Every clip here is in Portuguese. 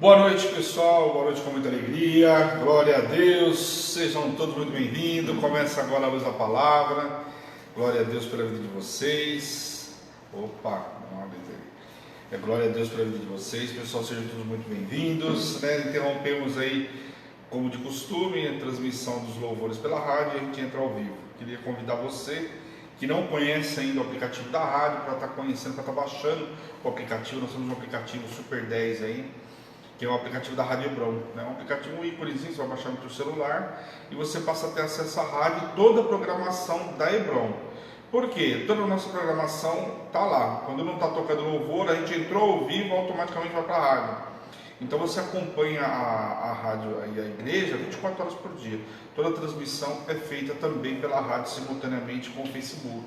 Boa noite, pessoal, boa noite com muita alegria, glória a Deus, sejam todos muito bem-vindos. Começa agora a luz da palavra, glória a Deus pela vida de vocês. Opa, não, glória a Deus pela vida de vocês, pessoal, sejam todos muito bem-vindos. Interrompemos aí, como de costume, a transmissão dos louvores pela rádio e a gente entra ao vivo. Queria convidar você que não conhece ainda o aplicativo da rádio para estar conhecendo, para estar baixando o aplicativo. Nós temos um aplicativo Super 10 aí, que é o aplicativo da Rádio Hebron, né? Um aplicativo, um íconezinho, você vai baixar no seu celular e você passa a ter acesso à rádio e toda a programação da Hebron. Por quê? Toda a nossa programação está lá. Quando não está tocando louvor, a gente entrou ao vivo, automaticamente vai para a rádio. Então você acompanha a rádio e a igreja 24 horas por dia. Toda a transmissão é feita também pela rádio simultaneamente com o Facebook.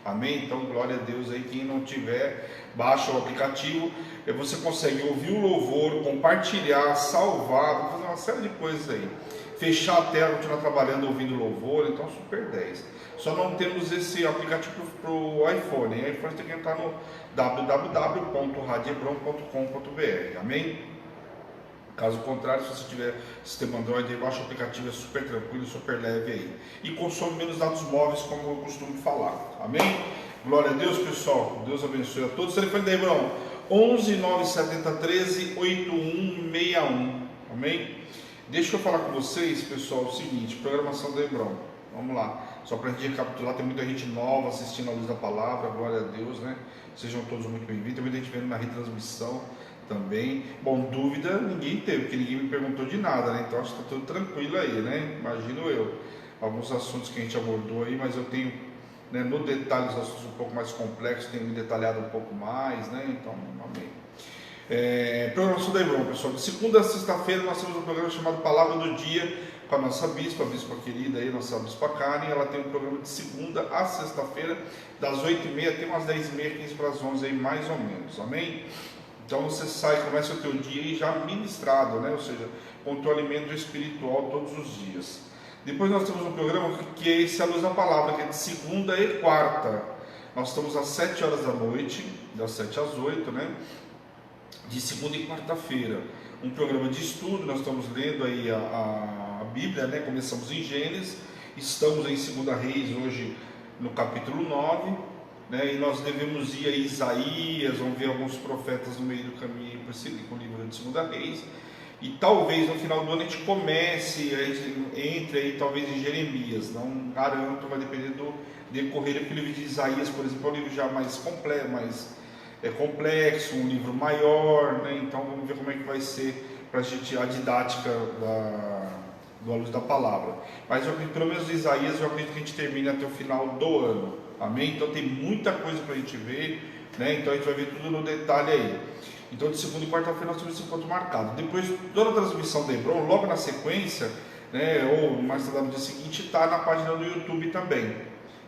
Amém? Então, glória a Deus aí. Quem não tiver, baixa o aplicativo. Você consegue ouvir o louvor, compartilhar, salvar, fazer uma série de coisas aí. Fechar a tela, continuar trabalhando, ouvindo louvor. Então, Super 10. Só não temos esse aplicativo para o iPhone. O iPhone tem que entrar no www.radiobron.com.br. Amém? Caso contrário, se você tiver sistema Android, baixa o aplicativo, é super tranquilo, super leve aí. E consome menos dados móveis, como eu costumo falar. Amém? Glória a Deus, pessoal. Deus abençoe a todos. Telefone da Hebron, 11 970 13 8161. Amém? Deixa eu falar com vocês, pessoal, o seguinte, programação da Hebron. Vamos lá. Só para a gente recapitular, tem muita gente nova assistindo a luz da palavra, glória a Deus, né? Sejam todos muito bem-vindos. Tem muita gente vendo na retransmissão também. Bom, dúvida ninguém teve, porque ninguém me perguntou de nada, né? Então acho que está tudo tranquilo aí, né? Imagino eu. Alguns assuntos que a gente abordou aí, mas eu tenho, né, no detalhe os assuntos um pouco mais complexos, tenho me detalhado um pouco mais, né? Então, amém. Programação da Hebron, pessoal. De segunda a sexta-feira nós temos um programa chamado Palavra do Dia com a nossa bispa, a bispa querida aí, nossa bispa Karen. Ela tem um programa de segunda a sexta-feira, das 8h30 até umas 10h30, 15 para as 11 aí, mais ou menos. Amém? Então você sai, começa o teu dia aí já ministrado, né? Ou seja, com o teu alimento espiritual todos os dias. Depois nós temos um programa que é esse A Luz da Palavra, que é de segunda e quarta. Nós estamos às 7 horas da noite, das 7 às 8, né? De segunda e quarta-feira. Um programa de estudo, nós estamos lendo aí a Bíblia, né? Começamos em Gênesis, estamos em 2 Reis hoje no capítulo 9. Né, e nós devemos ir a Isaías, vamos ver alguns profetas no meio do caminho com o livro de 2 Reis, e talvez no final do ano a gente comece, a gente entre aí talvez em Jeremias, não garanto, vai depender do decorrer, porque o livro de Isaías, por exemplo, é um livro já mais complexo, um livro maior, né, então vamos ver como é que vai ser para a gente a didática do A Luz da Palavra. Mas eu acredito, pelo menos Isaías, eu acredito que a gente termine até o final do ano. Amém? Então tem muita coisa para a gente ver, né? Então a gente vai ver tudo no detalhe aí. Então de segunda e quarta-feira nós temos esse encontro marcado. Depois toda a transmissão da Hebron, logo na sequência, né, ou mais tarde no dia seguinte, está na página do YouTube também.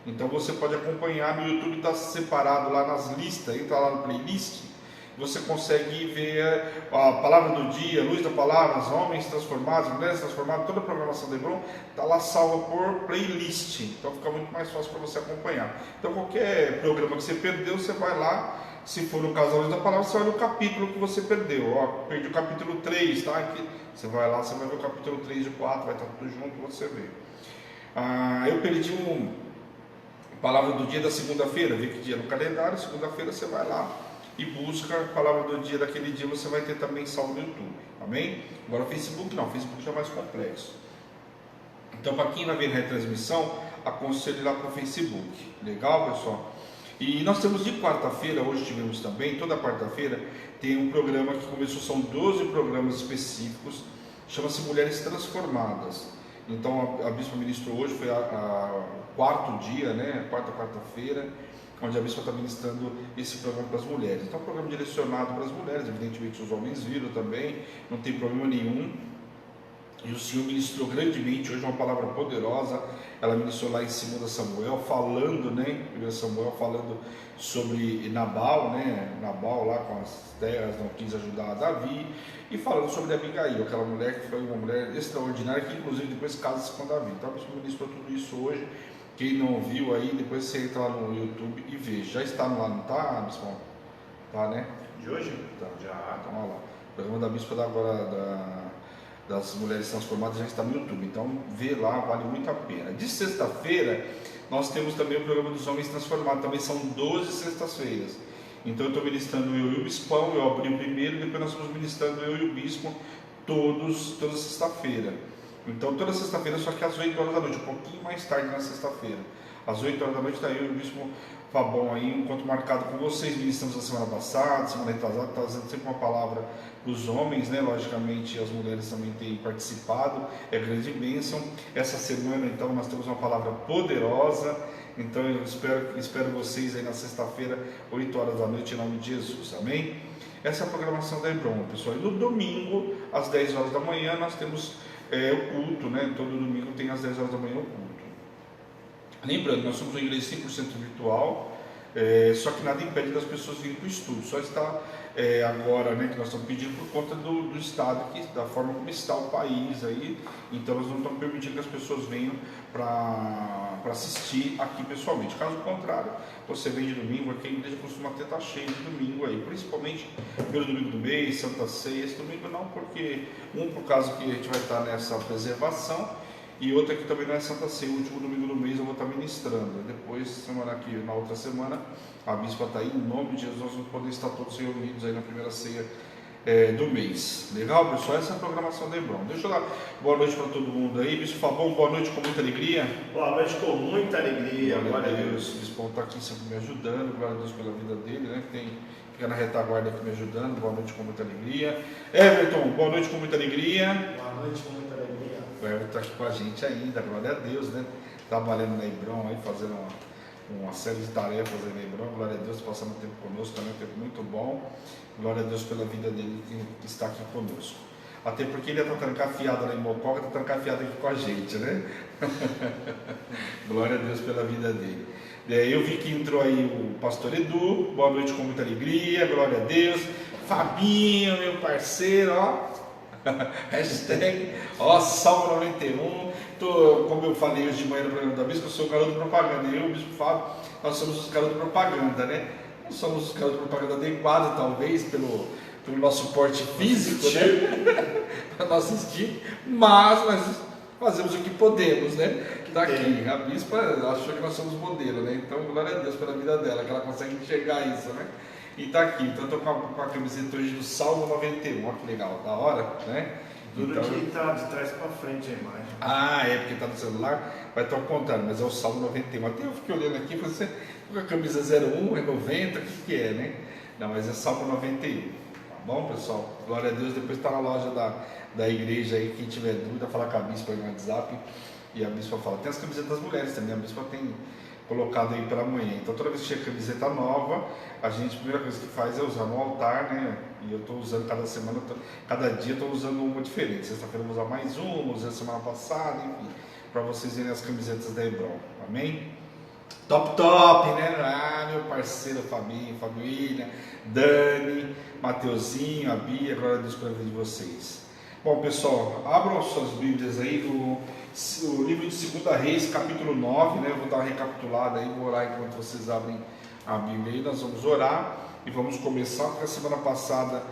Então você pode acompanhar no YouTube, está separado lá nas listas, entra lá no playlist. Você consegue ver a palavra do dia, a luz da palavra, os homens transformados, mulheres transformadas, toda a programação da Hebron está lá salva por playlist. Então fica muito mais fácil para você acompanhar. Então qualquer programa que você perdeu, você vai lá. Se for no caso da luz da palavra, você olha o capítulo que você perdeu. Ó, perdi o capítulo 3, tá? Aqui, você vai lá, você vai ver o capítulo 3 e 4, vai estar tudo junto, você vê. Eu perdi palavra do dia da segunda-feira, vê que dia no calendário, segunda-feira você vai lá e busca a palavra do dia daquele dia, você vai ter também salvo no YouTube, amém? Agora Facebook não, Facebook já é mais complexo. Então para quem vai ver na retransmissão, aconselho ir lá para o Facebook, legal, pessoal? E nós temos de quarta-feira, hoje tivemos também, toda quarta-feira tem um programa que começou, são 12 programas específicos, chama-se Mulheres Transformadas. Então a bispa ministrou hoje, foi o quarto dia, né, a quarta-feira, onde a bispa está ministrando esse programa para as mulheres. Então é um programa direcionado para as mulheres, evidentemente os homens viram também, não tem problema nenhum. E o Senhor ministrou grandemente, hoje uma palavra poderosa, ela ministrou lá em 2 Samuel, falando, né, 1 Samuel falando sobre Nabal, né, Nabal lá com as terras, não quis ajudar a Davi, e falando sobre Abigail, aquela mulher que foi uma mulher extraordinária, que inclusive depois casa-se com Davi. Então a bispa ministrou tudo isso hoje. Quem não viu aí, depois você entra lá no YouTube e veja. Já está lá, não está, bispo? Tá, né? De hoje? Tá. Já, então olha lá. O programa da Bispa das Mulheres Transformadas já está no YouTube, então vê lá, vale muito a pena. De sexta-feira, nós temos também o programa dos Homens Transformados, também são 12 sextas-feiras. Então eu estou ministrando eu e o Bispão, eu abri o primeiro, e depois nós estamos ministrando eu e o Bispo toda sexta-feira. Então toda sexta-feira, só que às 8 horas da noite, um pouquinho mais tarde na sexta-feira. Às 8 horas da noite está eu e o Bispo Fabão aí, um encontro marcado com vocês. Ministramos a semana passada, semana retrasada, trazendo sempre uma palavra para os homens, né? Logicamente as mulheres também têm participado, é grande bênção. Essa semana então nós temos uma palavra poderosa, então eu espero vocês aí na sexta-feira, 8 horas da noite, em nome de Jesus, amém? Essa é a programação da Hebron, pessoal. E no domingo, às 10 horas da manhã, nós temos o culto, né? Todo domingo tem às 10 horas da manhã o culto. Lembrando, nós somos uma igreja 100% virtual, só que nada impede das pessoas virem para o estúdio, só está agora, né, que nós estamos pedindo por conta do estado, da forma como está o país aí, então nós não estamos permitindo que as pessoas venham para assistir aqui pessoalmente. Caso contrário, você vem de domingo, aqui a igreja costuma estar cheia de domingo aí, principalmente pelo domingo do mês, Santa Ceia. Esse domingo não, porque por causa que a gente vai estar nessa preservação, e outra que também não é Santa Ceia, o último domingo do mês eu vou estar ministrando. Depois, na outra semana, a Bispa está aí, em nome de Jesus, nós vamos poder estar todos reunidos aí na primeira ceia do mês. Legal, pessoal? Essa é a programação da Hebron. Deixa eu dar boa noite para todo mundo aí. Bispo Fabão, boa noite com muita alegria. Boa noite com muita alegria. Glória a Deus. O Bispo está aqui sempre me ajudando, glória a Deus pela vida dele, né? Fica na retaguarda aqui me ajudando. Boa noite com muita alegria. Everton, boa noite com muita alegria. Boa noite com muita alegria. O Everton está aqui com a gente ainda, glória a Deus, né? Trabalhando na Hebron aí, fazendo uma série de tarefas aí na Hebron, glória a Deus, passando tempo conosco também, um tempo muito bom. Glória a Deus pela vida dele que está aqui conosco. Até porque ele está trancafiado lá em Mococa, está trancafiado aqui com a gente, né? Glória a Deus pela vida dele. Eu vi que entrou aí o pastor Edu, boa noite com muita alegria, glória a Deus. Fabinho, meu parceiro, ó. Hashtag, Salmo 91. Como eu falei hoje de manhã no programa da Bispa, eu sou o garoto de propaganda. Eu e o Bispo Fábio, nós somos os garotos de propaganda, né? Não somos os garotos de propaganda adequados, talvez, pelo nosso porte físico, né? Para nós assistir, mas nós fazemos o que podemos, né? Daqui, a Bispa achou que nós somos modelo, né? Então, glória a Deus pela vida dela, que ela consegue enxergar isso, né? E tá aqui, então eu tô com a camiseta hoje do Salmo 91, olha que legal, da hora, né? Tudo então, aqui tá de trás para frente a imagem. Ah, é porque tá no celular, vai estar ao contrário, mas é o Salmo 91. Até eu fiquei olhando aqui, você com a camisa 01, é 90, o que é, né? Não, mas é Salmo 91, tá bom, pessoal? Glória a Deus, depois tá na loja da igreja aí, quem tiver dúvida, fala com a Bispa aí no WhatsApp, e a Bispa fala. Tem as camisetas das mulheres também, a Bispa tem colocado aí para amanhã. Então toda vez que chega camiseta nova, a primeira coisa que faz é usar no altar, né? E eu estou usando cada semana, cada dia estou usando uma diferente. Sexta-feira eu vou usar mais uma, usei a semana passada, enfim, para vocês verem as camisetas da Hebron, amém? Top, né? Ah, meu parceiro Fabinho, William, Dani, Mateuzinho, a Bia, glória a Deus pela vida de vocês. Bom, pessoal, abram suas Bíblias aí o livro de 2 Reis, capítulo 9, né? Eu vou dar uma recapitulada aí, vou orar enquanto vocês abrem a Bíblia aí. Nós vamos orar e vamos começar, porque a semana passada,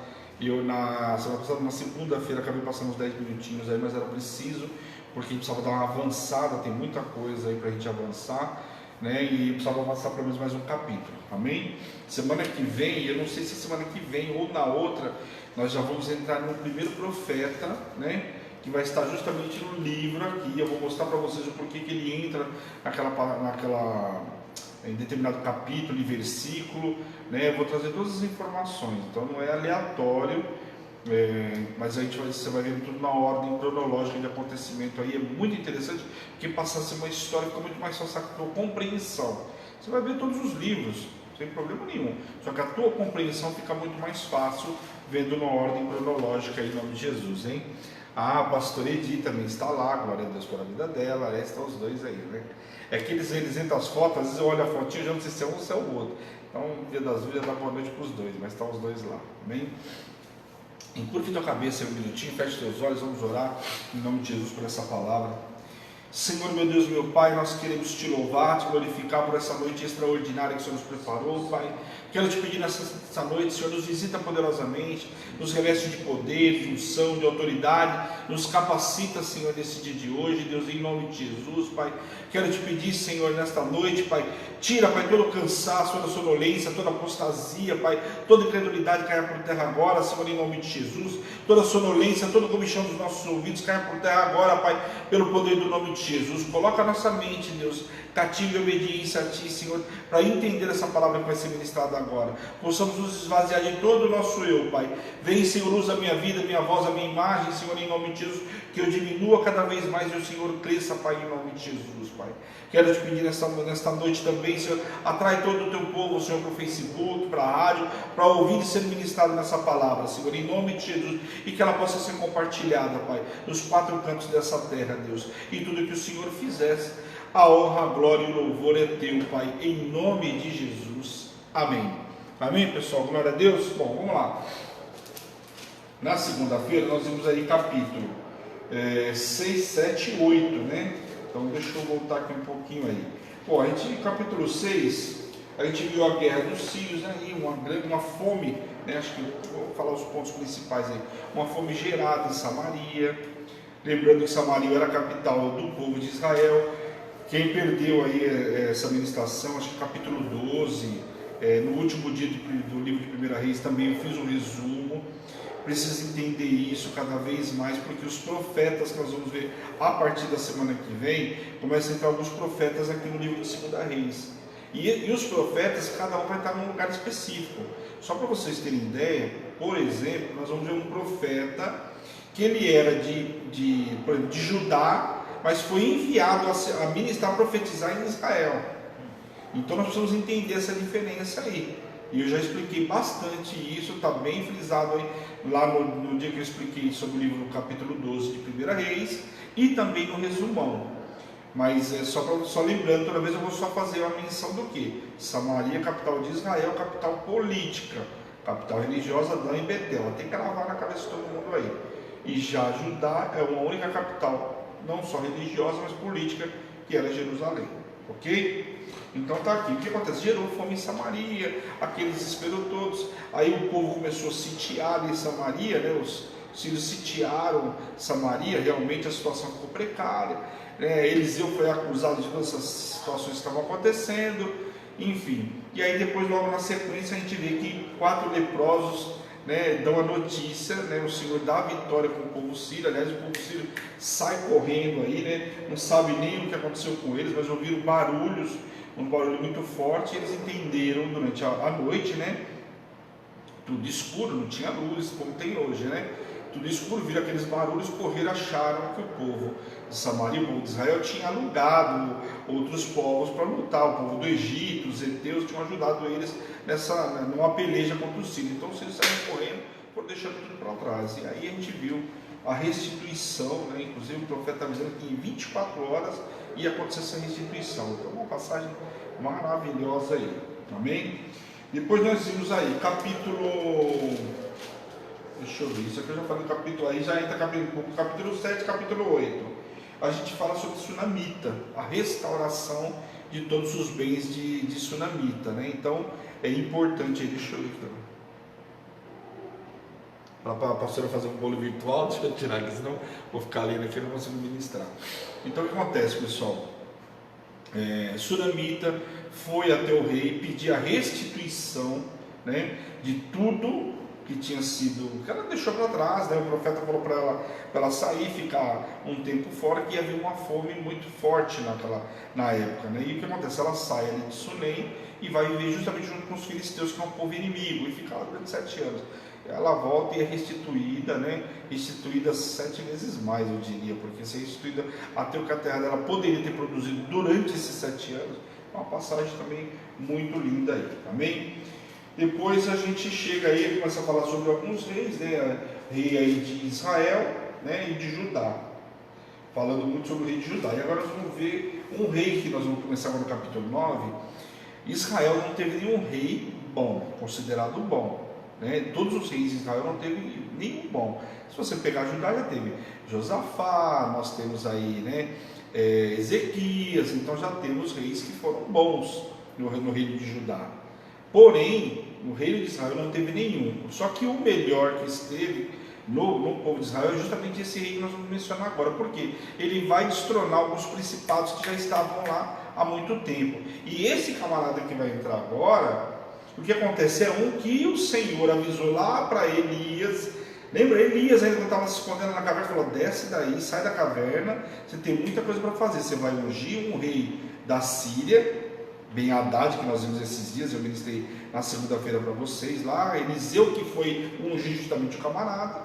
na segunda-feira, acabei passando uns 10 minutinhos aí, mas era preciso, porque a gente precisava dar uma avançada, tem muita coisa aí para a gente avançar, né? E precisava avançar pelo menos mais um capítulo, amém? Semana que vem, eu não sei se semana que vem ou na outra, nós já vamos entrar no primeiro profeta, né? Que vai estar justamente no livro aqui. Eu vou mostrar para vocês o porquê que ele entra em determinado capítulo e versículo, né? Eu vou trazer todas as informações, então não é aleatório, mas você vai ver tudo na ordem cronológica de acontecimento aí. É muito interessante, porque passa a ser uma história, fica muito mais fácil a tua compreensão. Você vai ver todos os livros, sem problema nenhum, só que a tua compreensão fica muito mais fácil vendo na ordem cronológica aí, em nome de Jesus, hein? A pastora Edi também está lá, glória a Deus pela vida dela, estão os dois aí, né? É que eles entram as fotos, às vezes eu olho a fotinha e já não sei se é um ou se é o outro. Então, dia das dúvidas, dá boa noite para os dois, mas estão os dois lá, amém? Encurte tua cabeça aí um minutinho, feche teus olhos, vamos orar em nome de Jesus por essa palavra. Senhor, meu Deus, meu Pai, nós queremos te louvar, te glorificar por essa noite extraordinária que o Senhor nos preparou, Pai. Quero te pedir nessa noite, Senhor, nos visita poderosamente, nos reveste de poder, de unção, de autoridade, nos capacita, Senhor, nesse dia de hoje, Deus, em nome de Jesus, Pai. Quero te pedir, Senhor, nesta noite, Pai, tira, Pai, todo o cansaço, toda a sonolência, toda a apostasia, Pai, toda incredulidade caia por terra agora, Senhor, em nome de Jesus, toda a sonolência, toda a comichão dos nossos ouvidos caia por terra agora, Pai, pelo poder do nome de Jesus. Coloca a nossa mente, Deus, cativa e obediência a Ti, Senhor, para entender essa palavra que vai ser ministrada agora. Possamos nos esvaziar de todo o nosso eu, Pai. Vem, Senhor, usa a minha vida, a minha voz, a minha imagem, Senhor, em nome de Jesus, que eu diminua cada vez mais e o Senhor cresça, Pai, em nome de Jesus, Pai. Quero te pedir nesta noite também, Senhor, atrai todo o teu povo, Senhor, para o Facebook, para a rádio, para ouvir e ser ministrado nessa palavra, Senhor, em nome de Jesus, e que ela possa ser compartilhada, Pai, nos 4 cantos dessa terra, Deus, e tudo que o Senhor fizesse, a honra, a glória e o louvor é teu, Pai, em nome de Jesus. Amém. Amém, pessoal? Glória a Deus. Bom, vamos lá. Na segunda-feira nós vimos aí capítulo 6, 7 e 8, né? Então deixa eu voltar aqui um pouquinho aí. Bom, a gente, capítulo 6, a gente viu a guerra dos sírios aí, uma fome, né? Acho que vou falar os pontos principais aí. Uma fome gerada em Samaria. Lembrando que Samaria era a capital do povo de Israel. Quem perdeu aí essa ministração, acho que capítulo 12, no último dia do livro de 1 Reis também eu fiz um resumo. Precisa entender isso cada vez mais, porque os profetas que nós vamos ver a partir da semana que vem, começam a entrar alguns profetas aqui no livro de 2 Reis. E os profetas, cada um vai estar num lugar específico. Só para vocês terem ideia, por exemplo, nós vamos ver um profeta que ele era de Judá, mas foi enviado a ministrar, a profetizar em Israel. Então nós precisamos entender essa diferença aí. E eu já expliquei bastante isso, está bem frisado aí, lá no dia que eu expliquei sobre o livro, no capítulo 12 de 1 Reis, e também no resumão. Mas só lembrando, toda vez eu vou só fazer uma menção do que? Samaria, capital de Israel, capital política, capital religiosa, Dan e Betel. Tem que gravar na cabeça de todo mundo aí. E já Judá é uma única capital, não só religiosa, mas política, que era Jerusalém. Ok? Então está aqui. O que acontece? Gerou fome em Samaria, aquele desespero todos. Aí o povo começou a sitiar em Samaria, né? Os sírios sitiaram Samaria, realmente a situação ficou precária. Eliseu foi acusado de todas essas situações que estavam acontecendo, enfim. E aí depois, logo na sequência, a gente vê que 4 leprosos, né, dão a notícia, né, o Senhor dá a vitória com o povo sírio. Aliás, o povo sírio sai correndo aí, né, não sabe nem o que aconteceu com eles, mas ouviram barulhos, um barulho muito forte, e eles entenderam durante a noite, né, tudo escuro, não tinha luz como tem hoje, né, tudo escuro, viram aqueles barulhos, correram, acharam que o povo de Samaria, o povo de Israel, tinha alugado outros povos para lutar. O povo do Egito, os heteus, tinham ajudado eles numa peleja contra os sírios. Então os sírios saíram correndo, foram deixando tudo para trás. E aí a gente viu a restituição, né? Inclusive o profeta avisando que em 24 horas ia acontecer essa restituição. Então uma passagem maravilhosa aí, amém? Depois nós vimos aí, capítulo... Deixa eu ver, isso aqui eu já falei no capítulo, aí já entra capítulo 7, capítulo 8. A gente fala sobre Sunamita, a restauração de todos os bens de Sunamita, né? Então é importante aí, deixa eu ver aqui para a pastora fazer um bolo virtual, deixa eu tirar aqui, senão vou ficar lendo aqui e não consigo ministrar. Então o que acontece, pessoal? Sunamita foi até o rei pedir a restituição, né, de tudo que tinha sido, que ela deixou para trás, né? O profeta falou para ela sair, ficar um tempo fora, que ia haver uma fome muito forte na época, né? E o que acontece? Ela sai ali de Sunem e vai viver justamente junto com os filisteus, que é um povo inimigo, e fica lá durante 7 anos. Ela volta e é restituída, né? Restituída 7 vezes mais, eu diria, porque se é restituída até o que a terra dela poderia ter produzido durante esses 7 anos, é uma passagem também muito linda aí, amém? Depois a gente chega aí e começa a falar sobre alguns reis, né? Rei aí de Israel, né? E de Judá. Falando muito sobre o rei de Judá. E agora nós vamos ver um rei que nós vamos começar agora no capítulo 9. Israel não teve nenhum rei bom, considerado bom, né? Todos os reis de Israel não teve nenhum bom. Se você pegar Judá, já teve Josafá, nós temos aí, né? Ezequias. Então já temos reis que foram bons no reino de Judá. Porém, no reino de Israel não teve nenhum. Só que o melhor que esteve no povo de Israel é justamente esse rei que nós vamos mencionar agora. Por quê? Ele vai destronar alguns principados que já estavam lá há muito tempo. E esse camarada que vai entrar agora, o que acontece é que o Senhor avisou lá para Elias. Lembra? Elias ainda estava se escondendo na caverna, falou: desce daí, sai da caverna, você tem muita coisa para fazer. Você vai ungir um rei da Síria, Ben-Hadad, que nós vimos esses dias, eu ministrei na segunda-feira para vocês lá. Eliseu, que foi ungir justamente o camarada,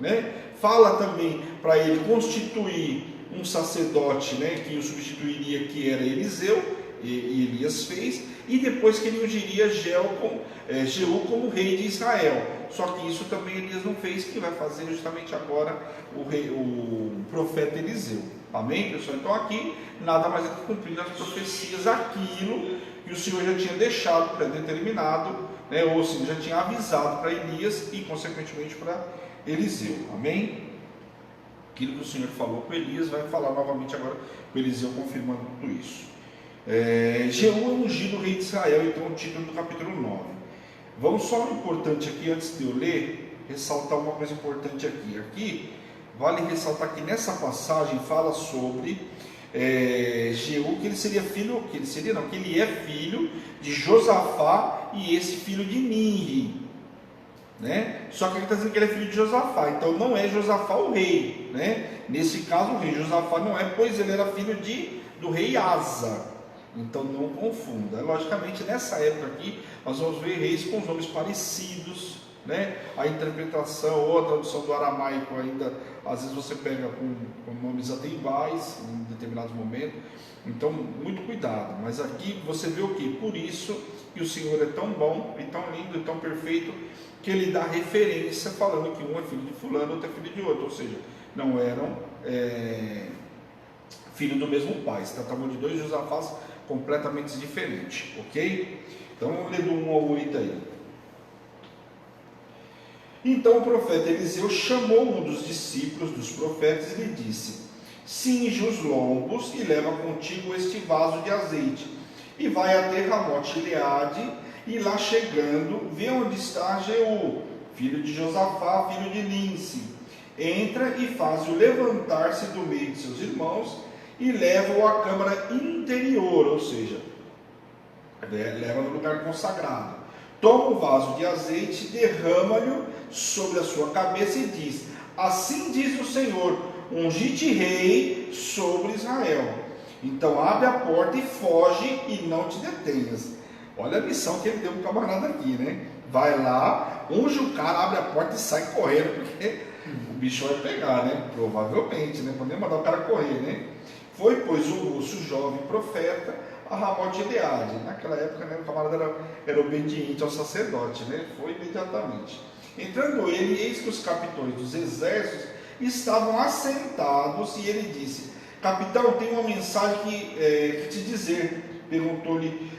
né? Fala também para ele constituir um sacerdote, né, que o substituiria, que era Eliseu, e Elias fez, e depois que ele ungiria Jeú como rei de Israel. Só que isso também Elias não fez, que vai fazer justamente agora o profeta Eliseu. Amém, pessoal? Então aqui nada mais é que cumprir as profecias, aquilo que o Senhor já tinha deixado predeterminado, né? Ou seja, já tinha avisado para Elias e consequentemente para Eliseu. Amém? Aquilo que o Senhor falou com Elias, vai falar novamente agora com Eliseu, confirmando tudo isso. Jeú é ungido rei de Israel, então o título do capítulo 9. Vamos só um importante aqui, antes de eu ler, ressaltar uma coisa importante aqui. Aqui, vale ressaltar que nessa passagem fala sobre Jeú, que ele seria filho, que ele é filho de Josafá e esse filho de Nimri, né? Só que ele está dizendo que ele é filho de Josafá, então não é Josafá o rei, né? Nesse caso o rei Josafá não é, pois ele era filho do rei Asa. Então não confunda. Logicamente nessa época aqui nós vamos ver reis com nomes parecidos, né? A interpretação ou a tradução do aramaico ainda, às vezes você pega com nomes até iguais em determinados momentos. Então muito cuidado. Mas aqui você vê o que? Por isso que o Senhor é tão bom e tão lindo e tão perfeito, que ele dá referência falando que um é filho de fulano, outro é filho de outro. Ou seja, não eram filho do mesmo pai. Se tratava de dois Josafás completamente diferentes, ok? Então vamos ler do 1 ao 8 aí. Então o profeta Eliseu chamou um dos discípulos dos profetas e lhe disse: cinge os lombos e leva contigo este vaso de azeite, e vai até Ramote-Gileade, e lá chegando, vê onde está Jeú, filho de Josafá, filho de Ninsi. Entra e faz-o levantar-se do meio de seus irmãos, e leva-o à câmara interior, ou seja, leva no lugar consagrado. Toma o vaso de azeite, derrama-lhe sobre a sua cabeça e diz: assim diz o Senhor, ungi-te rei sobre Israel. Então abre a porta e foge e não te detenhas. Olha a missão que ele deu para o camarada aqui, né? Vai lá, unge o cara, abre a porta e sai correndo, porque o bicho vai pegar, né? Provavelmente, né? Podemos mandar o cara correr, né? Foi, pois, o moço jovem profeta a Ramote-Gileade. Naquela época, né, o camarada era obediente ao sacerdote, né? Foi imediatamente. Entrando ele, eis que os capitães dos exércitos estavam assentados, e ele disse: capitão, tenho uma mensagem que te dizer. Perguntou-lhe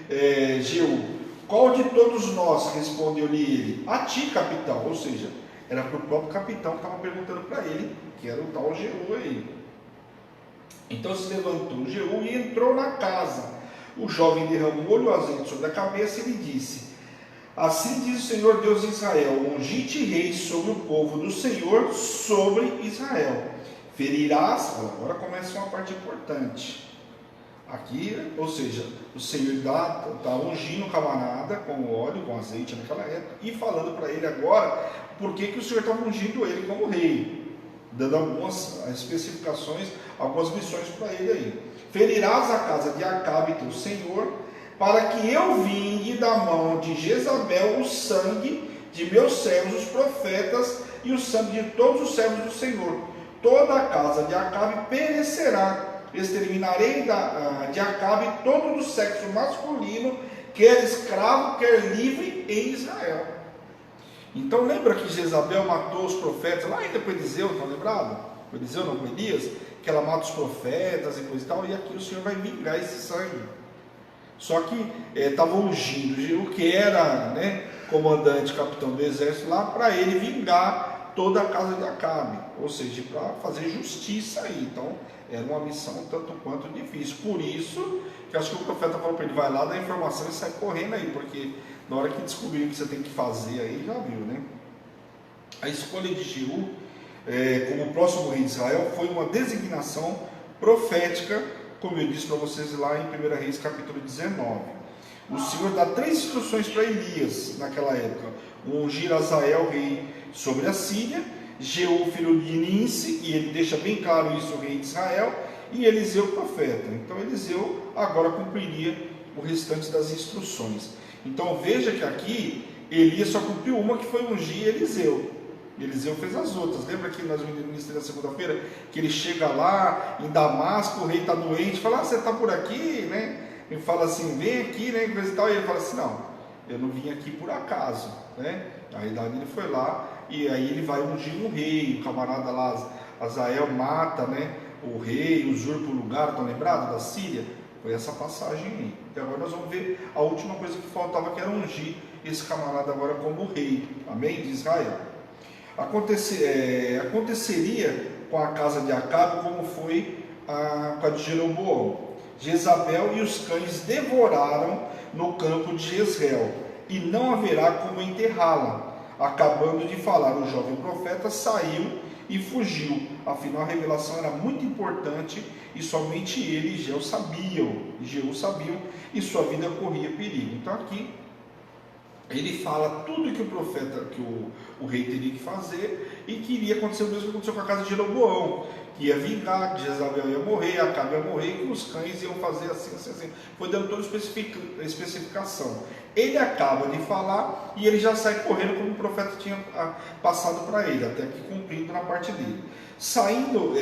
Jeú: qual de todos nós? Respondeu-lhe ele: a ti, capitão. Ou seja, era para o próprio capitão que estava perguntando para ele, que era o tal Jeú aí. Então se levantou Jeú e entrou na casa. O jovem derramou-lhe o azeite sobre a cabeça e lhe disse: assim diz o Senhor Deus de Israel, ungi-te rei sobre o povo do Senhor, sobre Israel. Ferirás, agora começa uma parte importante. Aqui, ou seja, o Senhor está ungindo o camarada com óleo, com azeite naquela época, e falando para ele agora por que o Senhor estava ungindo ele como rei, dando algumas especificações, algumas missões para ele aí. Ferirás a casa de Acabe, teu senhor, para que eu vingue da mão de Jezabel o sangue de meus servos, os profetas, e o sangue de todos os servos do Senhor. Toda a casa de Acabe perecerá. Exterminarei de Acabe todo do sexo masculino, quer escravo, quer livre, em Israel. Então lembra que Jezabel matou os profetas lá ainda com Eliseu, estão lembrados? Com Eliseu, não com Elias, que ela mata os profetas e coisa e tal, e aqui o Senhor vai vingar esse sangue. Só que estava ungindo Jeú, que era, né, comandante, capitão do exército lá, para ele vingar toda a casa de Acabe, ou seja, para fazer justiça aí. Então era uma missão tanto quanto difícil. Por isso que acho que o profeta falou para ele: vai lá, dá informação e sai correndo aí, porque Na hora que descobrir o que você tem que fazer aí, já viu, né? A escolha de Jeú como o próximo rei de Israel foi uma designação profética, como eu disse para vocês lá em 1 Reis capítulo 19. O Senhor dá 3 instruções para Elias naquela época: ungir Azael rei sobre a Síria, Jeú filho de Ninsi, e ele deixa bem claro isso, o rei de Israel, e Eliseu profeta. Então Eliseu agora cumpriria o restante das instruções. Então veja que aqui Elias só cumpriu uma, que foi ungir Eliseu. Eliseu fez as outras. Lembra que nós ministramos na segunda-feira que ele chega lá em Damasco, o rei está doente, fala: você está por aqui, né? Ele fala assim: vem aqui, né? E ele fala assim: não, eu não vim aqui por acaso, né? Aí daí ele foi lá e aí ele vai ungir um rei. O camarada lá, Azael, mata, né, o rei, usurpa o lugar. Estão lembrados da Síria? Foi essa passagem aí. E agora nós vamos ver a última coisa que faltava, que era ungir esse camarada agora como rei, amém, de Israel. Aconteceria com a casa de Acabe como foi com a de Jeroboão. Jezabel e os cães devoraram no campo de Jezreel, e não haverá como enterrá-la. Acabando de falar, o jovem profeta saiu e fugiu. Afinal, a revelação era muito importante e somente ele e Jeú sabiam, e sua vida corria perigo. Então aqui ele fala tudo que o profeta, que o rei teria que fazer, e que iria acontecer o mesmo que aconteceu com a casa de Jeroboão, que ia vingar, que Jezabel ia morrer, Acabe ia morrer, que os cães iam fazer assim, assim, assim. Foi dando toda a especificação. Ele acaba de falar e ele já sai correndo, como o profeta tinha passado para ele, até que cumprindo na parte dele. Saindo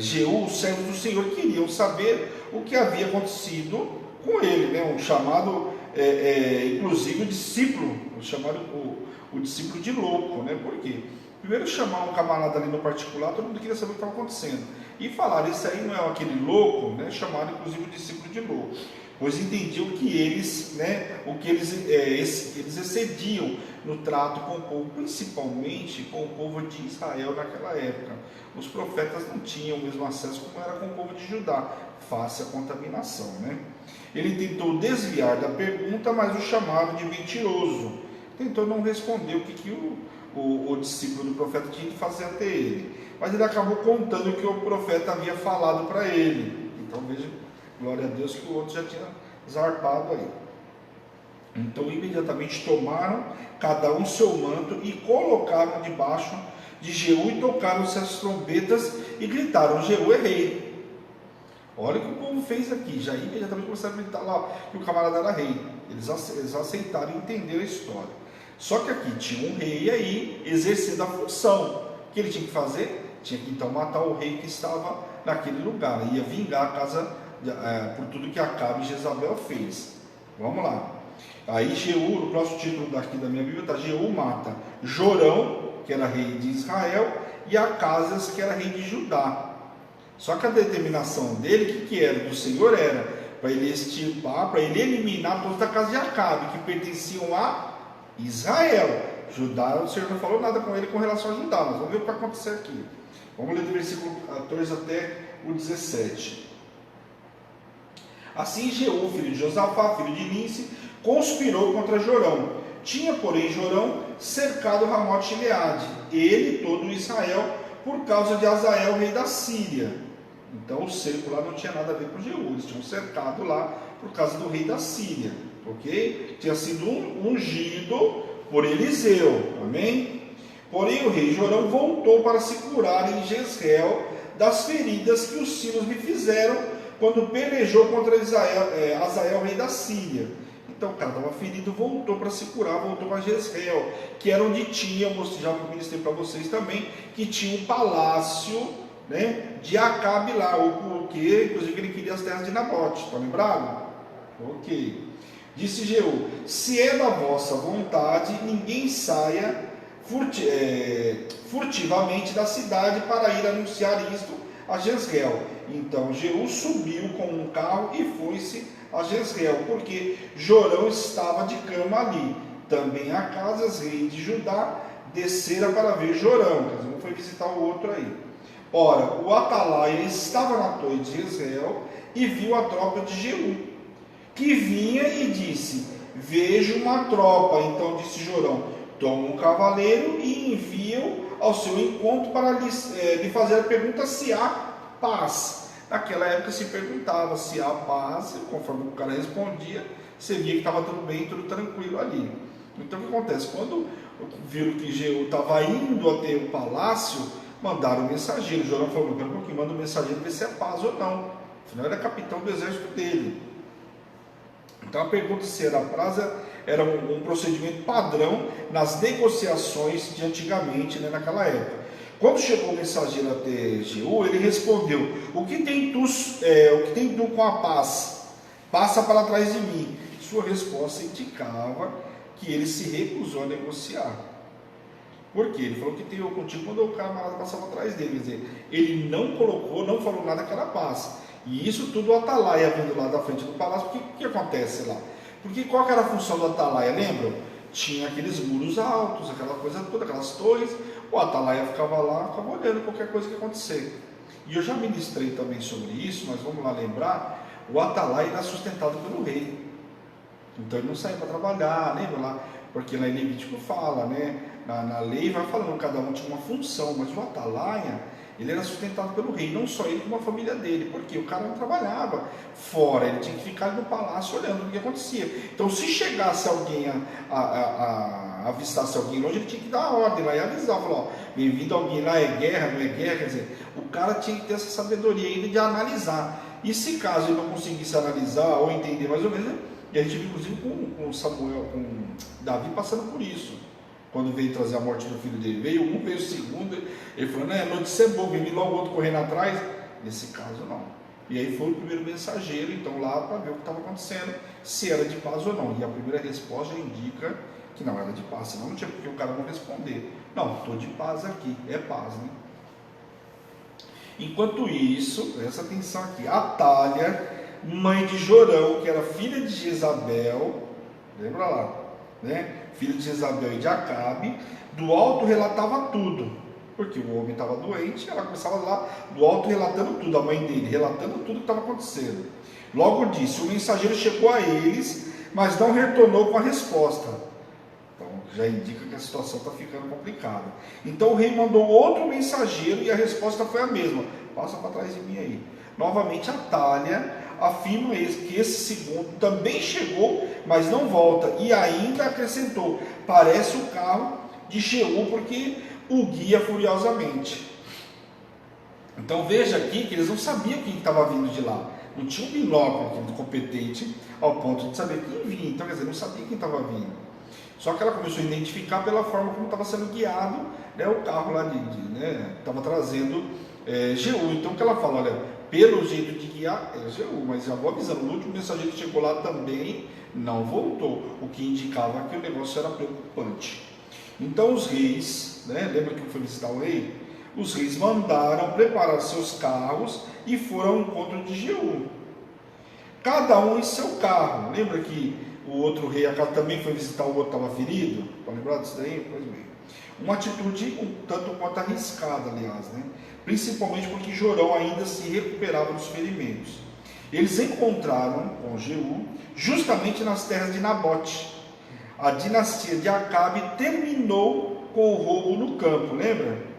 Jeú, os servos do Senhor queriam saber o que havia acontecido com ele, né? Um chamado, inclusive o discípulo, o discípulo de louco, né? Por quê? Primeiro chamar um camarada ali no particular, todo mundo queria saber o que estava acontecendo. E falaram: esse aí não é aquele louco, né? Chamaram inclusive o discípulo de louco. Pois entendiam que eles, né, eles excediam no trato com o povo, principalmente com o povo de Israel naquela época. Os profetas não tinham o mesmo acesso como era com o povo de Judá, face à contaminação, né? Ele tentou desviar da pergunta, mas o chamaram de mentiroso. Tentou não responder o que o discípulo do profeta tinha que fazer até ele. Mas ele acabou contando o que o profeta havia falado para ele. Então veja, glória a Deus, que o outro já tinha zarpado aí. Então imediatamente tomaram cada um seu manto e colocaram debaixo de Jeú, e tocaram-se as trombetas e gritaram: Jeú é rei. Olha o que o povo fez aqui. Já imediatamente começaram a gritar lá que o camarada era rei. Eles aceitaram e entenderam a história. Só que aqui tinha um rei aí exercendo a função. O que ele tinha que fazer? Tinha que então matar o rei que estava naquele lugar. Ia vingar a casa por tudo que Acabe e Jezabel fez. Vamos lá. Aí Jeú, no próximo título daqui da minha Bíblia está: Jeú mata Jorão, que era rei de Israel, e Acasias, que era rei de Judá. Só que a determinação dele, que era do Senhor, era para ele extirpar, para ele eliminar toda a casa de Acabe, que pertenciam a Israel. Judá, o Senhor não falou nada com ele com relação a Judá. Mas vamos ver o que vai acontecer aqui. Vamos ler do versículo 14 até o 17. Assim Jeú, filho de Josafá, filho de Ninsi, conspirou contra Jorão. Tinha, porém, Jorão cercado Ramote Gileade, ele e todo Israel, por causa de Azael, rei da Síria. Então o cerco lá não tinha nada a ver com Jeú, eles tinham cercado lá por causa do rei da Síria, ok? Tinha sido ungido por Eliseu, amém? Porém o rei Jorão voltou para se curar em Jezreel das feridas que os sírios lhe fizeram quando pelejou contra Azael, rei da Síria. Então o cara estava ferido, voltou para se curar, voltou para Jezreel, que era onde tinha, já ministrei para vocês também, que tinha um palácio, né, de Acabe lá, ou porque inclusive ele queria as terras de Nabote, está lembrado? Ok. Disse Jeú: se é da vossa vontade, ninguém saia furtivamente da cidade para ir anunciar isto a Jezreel. Então Jeú subiu com um carro e foi-se a Jezreel, porque Jorão estava de cama ali. Também Acasias, rei de Judá, descera para ver Jorão. Quer dizer, um foi visitar o outro aí. Ora, o atalaia estava na torre de Jezreel e viu a tropa de Jeú, que vinha, e disse: vejo uma tropa. Então disse Jorão: toma um cavaleiro e envia-o ao seu encontro para lhe fazer a pergunta se há paz. Naquela época se perguntava se há paz, e conforme o cara respondia, você via que estava tudo bem, tudo tranquilo ali. Então o que acontece? Quando viram que Jeú estava indo até o palácio, mandaram um mensageiro. Jorão falou: pera um pouquinho, manda um mensageiro ver se é paz ou não. Afinal, era capitão do exército dele. Então a pergunta se era paz era um procedimento padrão nas negociações de antigamente, né, naquela época. Quando chegou o mensageiro até Jeú, ele respondeu: o que tem tu com a paz? Passa para trás de mim. Sua resposta indicava que ele se recusou a negociar. Por quê? Ele falou: que tem eu contigo, quando o camarada passava atrás dele. Quer dizer, ele não falou nada que era paz. E isso tudo o atalaia vindo lá da frente do palácio. O que acontece lá? Porque qual que era a função do atalaia, lembram? Tinha aqueles muros altos, aquela coisa toda, aquelas torres. O atalaia ficava lá, ficava olhando qualquer coisa que acontecer. E eu já ministrei também sobre isso, mas vamos lá lembrar: o atalaia era sustentado pelo rei. Então ele não saía para trabalhar, lembra lá? Porque lá em Levítico fala, né? Na lei vai falando, cada um tinha uma função, mas o atalaia, ele era sustentado pelo rei, não só ele, como a família dele, porque o cara não trabalhava fora, ele tinha que ficar no palácio olhando o que acontecia. Então, se chegasse alguém avistasse alguém longe, ele tinha que dar a ordem lá e avisar, falar: ó, bem-vindo alguém lá, é guerra, não é guerra. Quer dizer, o cara tinha que ter essa sabedoria ainda de analisar. E se caso ele não conseguisse analisar ou entender mais ou menos, e a gente viu inclusive com Samuel, com Davi passando por isso. Quando veio trazer a morte do filho dele, veio um, veio o segundo, ele falou: não, a notícia é boa, vem logo o outro correndo atrás. Nesse caso não. E aí foi o primeiro mensageiro, então, lá para ver o que estava acontecendo, se era de paz ou não. E a primeira resposta indica que não era de paz, senão não tinha porque o cara não responder. Não, estou de paz aqui, é paz, né? Enquanto isso, presta atenção aqui, Atália, mãe de Jorão, que era filha de Jezabel, lembra lá, né? Filha de Jezabel e de Acabe, do alto relatava tudo, porque o homem estava doente, ela começava lá do alto relatando tudo, a mãe dele relatando tudo que estava acontecendo. Logo disse: o mensageiro chegou a eles, mas não retornou com a resposta. Então já indica que a situação está ficando complicada. Então o rei mandou outro mensageiro e a resposta foi a mesma: passa para trás de mim aí. Novamente Atália afirma que esse segundo também chegou, mas não volta, e ainda acrescentou: parece o carro de Jeú, porque o guia furiosamente. Então veja aqui que eles não sabiam quem estava vindo de lá, não tinha um binóculo competente ao ponto de saber quem vinha. Então, quer dizer, não sabia quem estava vindo. Só que ela começou a identificar pela forma como estava sendo guiado, né, o carro lá estava trazendo Jeú. Então o que ela fala: olha, pelo jeito de guiar é Jeú, mas já vou avisando, o último mensageiro que chegou lá também não voltou, o que indicava que o negócio era preocupante. Então os reis, né, lembra que foi visitar o rei? Os reis mandaram preparar seus carros e foram ao encontro de Jeú, cada um em seu carro. Lembra que o outro rei Acabe também foi visitar o outro, estava ferido? Estão lembrados disso daí? Pois bem. Uma atitude um tanto quanto arriscada, aliás, né? Principalmente porque Jorão ainda se recuperava dos ferimentos. Eles encontraram com Jeú justamente nas terras de Nabote. A dinastia de Acabe terminou com o roubo no campo, lembra?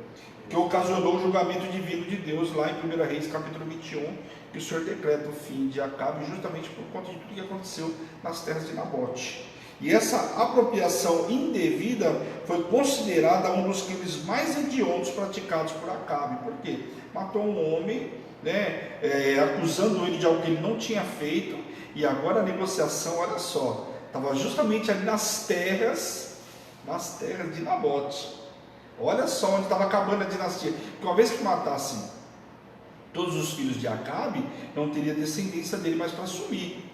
Que ocasionou o julgamento divino de Deus lá em 1 Reis capítulo 21, que o Senhor decreta o fim de Acabe justamente por conta de tudo que aconteceu nas terras de Nabote. E essa apropriação indevida foi considerada um dos crimes mais hediondos praticados por Acabe. Por quê? Matou um homem, né, acusando ele de algo que ele não tinha feito, e agora a negociação, olha só, estava justamente ali nas terras de Nabote. Olha só onde estava acabando a dinastia. Porque uma vez que matasse todos os filhos de Acabe, não teria descendência dele mais para assumir.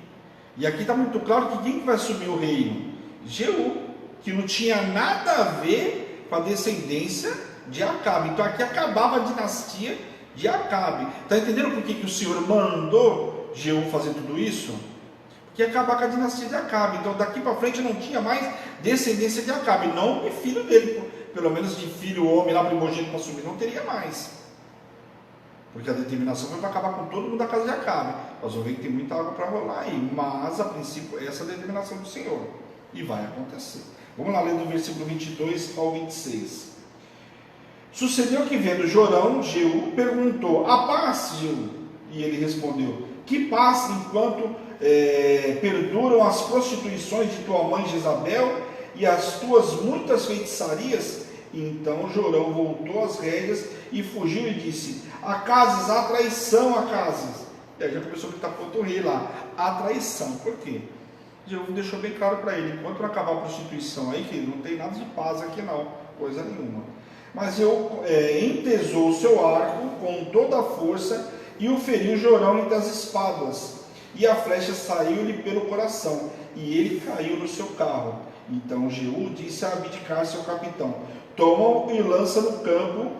E aqui está muito claro que quem vai assumir o reino? Jeú, que não tinha nada a ver com a descendência de Acabe. Então aqui acabava a dinastia de Acabe. Está entendendo por que o Senhor mandou Jeú fazer tudo isso? Porque ia acabar com a dinastia de Acabe. Então daqui para frente não tinha mais descendência de Acabe, não de filho dele. Pelo menos de filho homem lá primogênito para assumir, não teria mais. Porque a determinação foi para acabar com todo mundo da casa de Acabe. nós vamos ver que tem muita água para rolar aí, mas a princípio essa é a determinação do Senhor, e vai acontecer. Vamos lá ler do versículo 22 ao 26. Sucedeu que, vendo Jorão, Jeú perguntou: a paz, Jeú? E ele respondeu: que paz, enquanto perduram as prostituições de tua mãe Jezabel e as tuas muitas feitiçarias? Então Jorão voltou às rédeas e fugiu e disse: Acazes, há traição, Acazes. E aí já começou a gritar para o rei lá: há traição. Por quê? Jeú deixou bem claro para ele: enquanto não acabar a prostituição aí, que não tem nada de paz aqui não, coisa nenhuma. Mas Jeú entesou o seu arco com toda a força e o feriu Jorão entre as espadas, e a flecha saiu-lhe pelo coração, e ele caiu no seu carro. Então Jeú disse a Abidcar, seu capitão: toma-o e lança no campo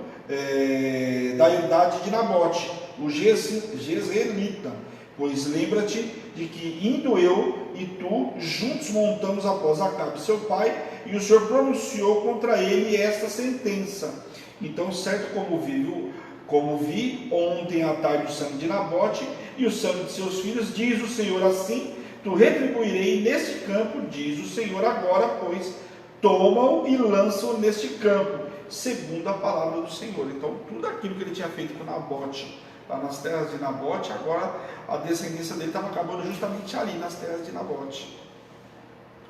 da idade de Nabote, o Jezreelita, pois lembra-te de que indo eu e tu juntos montamos após Acabe seu pai, e o Senhor pronunciou contra ele esta sentença. Então, certo como vi ontem à tarde o sangue de Nabote e o sangue de seus filhos, diz o Senhor assim: tu retribuirei neste campo, diz o Senhor agora, pois toma-o e lança-o neste campo, segundo a palavra do Senhor. Então, tudo aquilo que ele tinha feito com Nabote, lá nas terras de Nabote, agora a descendência dele estava acabando justamente ali, nas terras de Nabote.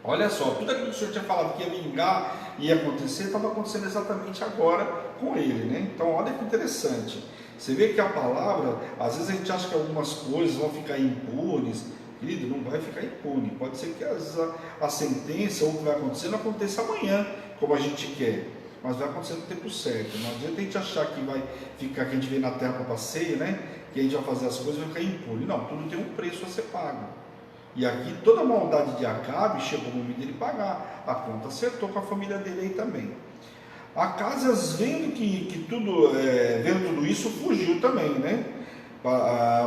Olha só, tudo aquilo que o Senhor tinha falado que ia vingar, ia acontecer, estava acontecendo exatamente agora com ele, né? Então, olha que interessante. Você vê que a palavra, às vezes a gente acha que algumas coisas vão ficar impunes. Querido, não vai ficar impune. Pode ser que a sentença ou o que vai acontecer não aconteça amanhã, como a gente quer, mas vai acontecer no tempo certo. Não adianta a gente achar que vai ficar, que a gente vem na terra para passeio, né? Que a gente vai fazer as coisas e vai ficar impune. Não, tudo tem um preço a ser pago. E aqui toda a maldade de Acabe chegou o momento dele pagar. A conta acertou com a família dele aí também. Acasias, vendo tudo isso, fugiu também, né?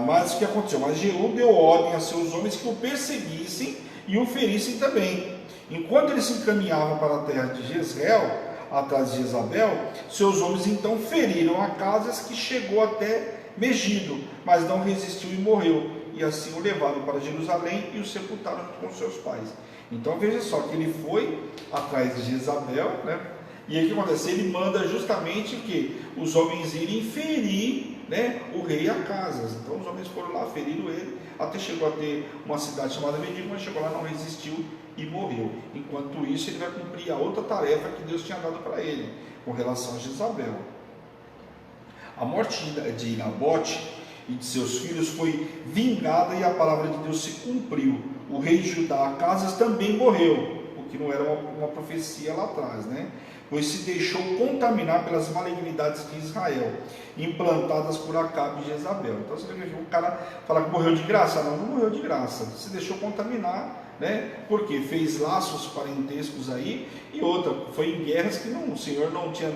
Mas o que aconteceu? Mas Jeú deu ordem a seus homens que o perseguissem e o ferissem também. Enquanto ele se encaminhava para a terra de Jezreel, atrás de Jezabel, seus homens então feriram Acasias, que chegou até Megido, mas não resistiu e morreu. E assim o levaram para Jerusalém e o sepultaram com seus pais. Então veja só que ele foi atrás de Jezabel, né? E aí o que acontece? Ele manda justamente que os homens irem ferir, né, o rei Acasias. Então os homens foram lá, feriram ele, até chegou a ter uma cidade chamada Megido, mas chegou lá, não resistiu e morreu. Enquanto isso, ele vai cumprir a outra tarefa que Deus tinha dado para ele, com relação a Jezabel. A morte de Nabote e de seus filhos foi vingada e a palavra de Deus se cumpriu. O rei de Judá, Acasias, também morreu, o que não era uma profecia lá atrás, né? Pois se deixou contaminar pelas malignidades de Israel, implantadas por Acabe e Jezabel. Então você vê que o cara fala que morreu de graça. Não morreu de graça, se deixou contaminar, né? Porque fez laços parentescos aí, e outra, foi em guerras que o Senhor não tinha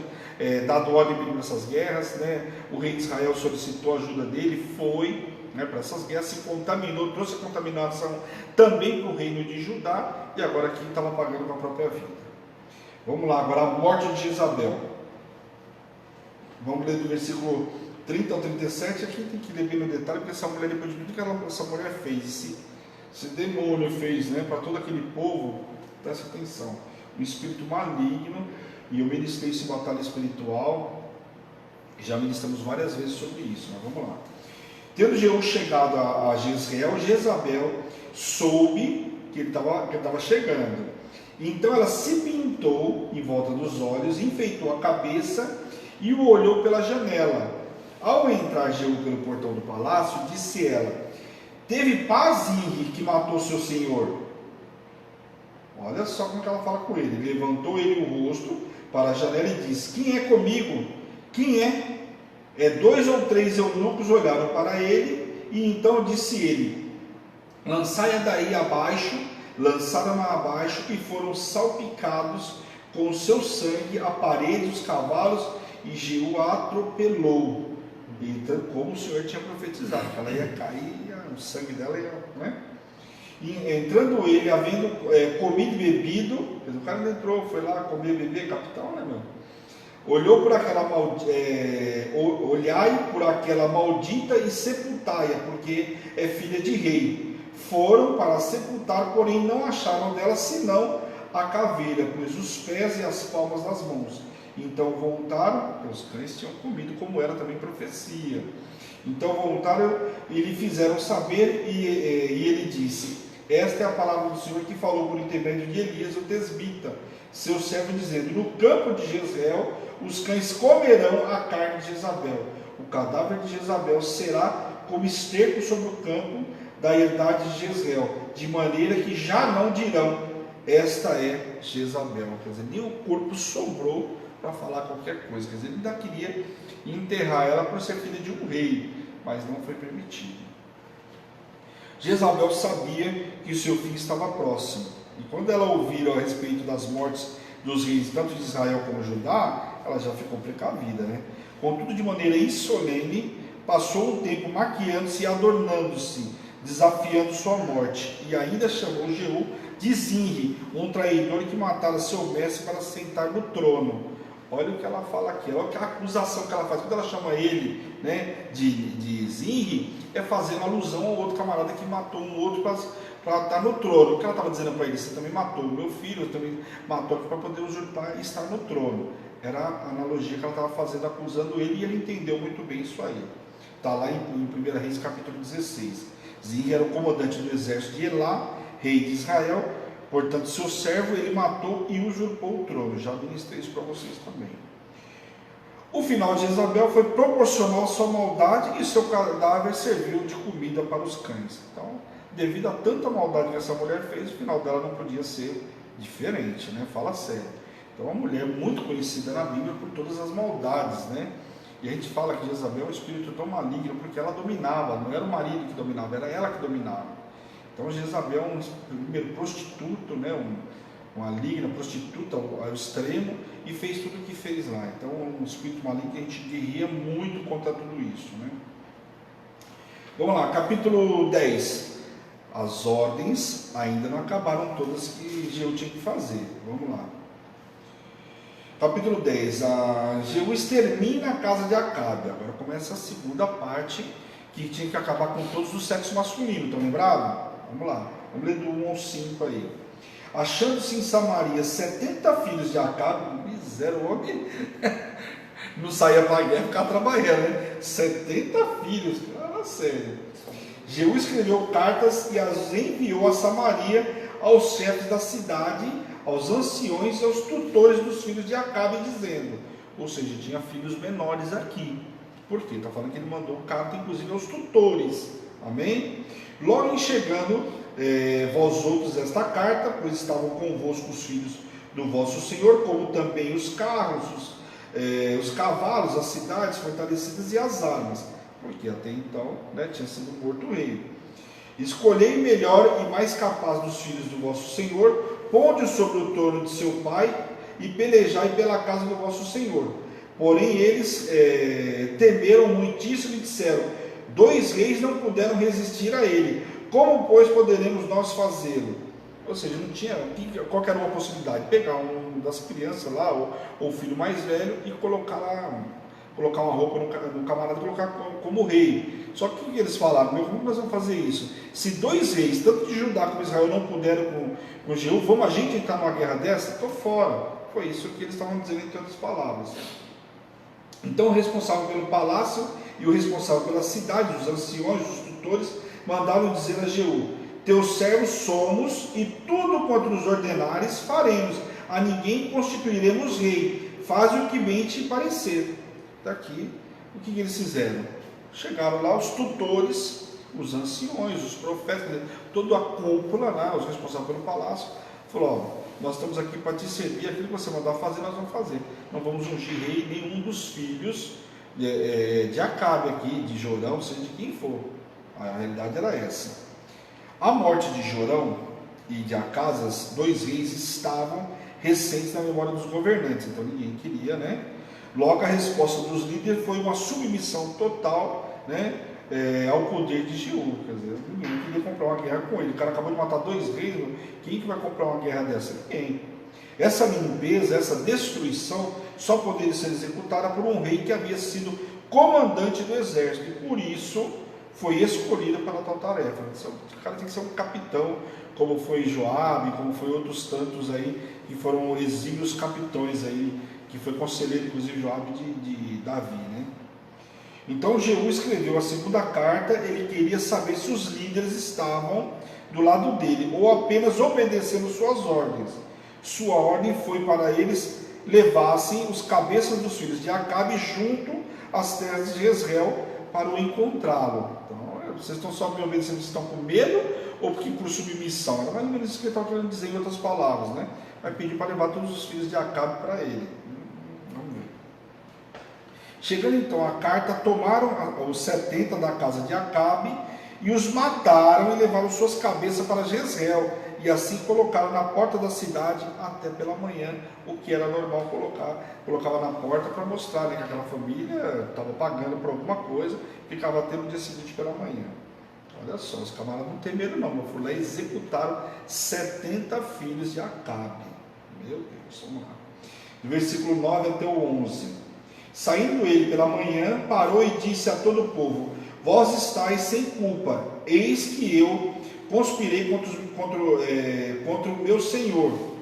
dado ordem para essas guerras, né? O rei de Israel solicitou a ajuda dele, foi, né, para essas guerras, se contaminou, trouxe a contaminação também para o reino de Judá, e agora aqui estava pagando com a própria vida. Vamos lá, agora a morte de Jezabel. Vamos ler do versículo 30 ao 37, aqui tem que ler bem no detalhe, porque essa mulher, depois de tudo que essa mulher fez, esse demônio fez, né, para todo aquele povo, presta atenção, um espírito maligno. E eu ministrei esse batalha espiritual, já ministramos várias vezes sobre isso, mas vamos lá. Tendo Jeú chegado a Jezreel, Jezabel soube que ele estava chegando. Então ela se pintou em volta dos olhos, enfeitou a cabeça e o olhou pela janela. Ao entrar Jeú pelo portão do palácio, disse ela: teve paz Inri, que matou seu senhor? Olha só como que ela fala com ele. Levantou ele o rosto para a janela e disse: quem é comigo? Quem é? 2 ou 3 eunucos olharam para ele, e então disse ele: lançai-a daí abaixo. Lançaram-na abaixo e foram salpicados com o seu sangue a parede, os cavalos, e Jeú a atropelou. Então, como o Senhor tinha profetizado, que ela ia cair, o sangue dela ia, né? E entrando ele, havendo comido e bebido, o cara não entrou, foi lá comer e beber, capitão, né, meu? olhou por aquela olhai por aquela maldita e sepultai-a, porque é filha de rei. Foram para sepultar, porém não acharam dela senão a caveira, pois os pés e as palmas das mãos. Então voltaram, porque os cães tinham comido, como era também profecia. Então voltaram e lhe fizeram saber, e ele disse: esta é a palavra do Senhor que falou por intermédio de Elias, o tesbita, seu servo, dizendo: no campo de Jezreel os cães comerão a carne de Jezabel. O cadáver de Jezabel será como esterco sobre o campo da herdade de Jezreel, de maneira que já não dirão: esta é Jezabel. Quer dizer, nem o corpo sobrou para falar qualquer coisa. Quer dizer, ele ainda queria enterrar ela por ser filha de um rei, mas não foi permitido. Jezabel sabia que o seu fim estava próximo, e quando ela ouviu a respeito das mortes dos reis, tanto de Israel como de Judá, ela já ficou precavida, né? Contudo, de maneira insolene, passou o tempo maquiando-se e adornando-se, desafiando sua morte, e ainda chamou Jeú de Zinri, um traidor que matara seu mestre para sentar no trono. Olha o que ela fala aqui, olha a acusação que ela faz. Quando ela chama ele, né, de Zinri, é fazendo alusão ao outro camarada que matou um outro para estar no trono. O que ela estava dizendo para ele: você também matou o meu filho, também matou para poder usurpar e estar no trono. Era a analogia que ela estava fazendo, acusando ele, e ele entendeu muito bem isso aí. Está lá em 1 Reis capítulo 16. Zinri era o comandante do exército de Elá, rei de Israel. Portanto, seu servo ele matou e usurpou o trono. Já ministrei isso para vocês também. O final de Jezabel foi proporcional à sua maldade, e seu cadáver serviu de comida para os cães. Então, devido a tanta maldade que essa mulher fez, o final dela não podia ser diferente, né? Fala sério. Então, uma mulher muito conhecida na Bíblia por todas as maldades, né? E a gente fala que Jezabel é um espírito tão maligno porque ela dominava, não era o marido que dominava, era ela que dominava. Então Jezabel é primeiro prostituto, né? Uma maligna prostituta ao extremo, e fez tudo o que fez lá. Então é um espírito maligno que a gente guerreia muito contra tudo isso, né? Vamos lá, capítulo 10. As ordens ainda não acabaram todas que Jeú tinha que fazer. Vamos lá. Capítulo 10. Jeú extermina a casa de Acabe. Agora começa a segunda parte, que tinha que acabar com todos do sexo masculino. Estão lembrados? Vamos lá. Vamos ler do 1 ao 5 aí. Achando-se em Samaria 70 filhos de Acabe, miséria, o homem não saía para a guerra, ficava trabalhando, né? 70 filhos, cara, sério. Jeú escreveu cartas e as enviou a Samaria aos chefes da cidade, aos anciões e aos tutores dos filhos de Acabe, dizendo, ou seja, tinha filhos menores aqui. Por quê? Está falando que ele mandou carta, inclusive, aos tutores. Amém? Logo em chegando, vós outros esta carta, pois estavam convosco os filhos do vosso Senhor, como também os carros, os cavalos, as cidades fortalecidas e as armas, porque até então, né, tinha sido morto o rei. Escolhei melhor e mais capaz dos filhos do vosso Senhor, ponde-o sobre o trono de seu pai e pelejai pela casa do vosso Senhor. Porém eles temeram muitíssimo e disseram, 2 reis não puderam resistir a ele, como pois poderemos nós fazê-lo? Ou seja, não tinha, qual que era uma possibilidade? Pegar um das crianças lá, ou o filho mais velho, e colocar uma roupa no camarada e colocar como rei. Só que o que eles falaram? Como nós vamos fazer isso? Se 2 reis, tanto de Judá como Israel, não puderam com Jeú, vamos a gente entrar numa guerra dessa? Estou fora. Foi isso que eles estavam dizendo, entre outras palavras. Então o responsável pelo palácio e o responsável pela cidade, os anciões, os tutores, mandaram dizer a Jeú, teus servos somos, e tudo quanto nos ordenares faremos, a ninguém constituiremos rei, faz o que bem te parecer. Daqui, o que eles fizeram? Chegaram lá os tutores, os anciões, os profetas, toda a cúpula lá, os responsáveis pelo palácio, falou, nós estamos aqui para te servir, aquilo que você mandar fazer, nós vamos fazer. Não vamos ungir rei nenhum dos filhos de Acabe aqui, de Jorão, seja de quem for. A realidade era essa. A morte de Jorão e de Acasas, 2 reis, estavam recentes na memória dos governantes, então ninguém queria, né? Logo a resposta dos líderes foi uma submissão total, né, ao poder de Jeú. Quer dizer, ninguém queria comprar uma guerra com ele. O cara acabou de matar 2 reis, quem que vai comprar uma guerra dessa? Ninguém. Essa limpeza, essa destruição, só poderia ser executada por um rei que havia sido comandante do exército, e por isso foi escolhido para tal tarefa. O cara tem que ser um capitão, como foi Joabe, como foi outros tantos aí, que foram exílios capitões aí, que foi conselheiro, inclusive, Joabe de Davi, né? Então Jeú escreveu a segunda carta. Ele queria saber se os líderes estavam do lado dele, ou apenas obedecendo suas ordens. Sua ordem foi para eles levassem os cabeças dos filhos de Acabe junto às terras de Jezreel para o encontrá-lo. Então, vocês estão só me obedecendo, vocês estão com medo ou porque por submissão? Era mais ou menos isso que ele estava querendo dizer em outras palavras, né? Vai pedir para levar todos os filhos de Acabe para ele. Vamos ver. Chegando então a carta, tomaram os 70 da casa de Acabe e os mataram e levaram suas cabeças para Jezreel, e assim colocaram na porta da cidade até pela manhã, o que era normal colocava na porta para mostrar, né, que aquela família estava pagando por alguma coisa, ficava até no dia seguinte pela manhã. Olha só, os camaradas não tem medo não, mas foram lá e executaram 70 filhos de Acabe. Meu Deus, vamos lá. Do versículo 9 até o 11. Saindo ele pela manhã, parou e disse a todo o povo: vós estáis sem culpa, eis que eu conspirei contra o meu Senhor.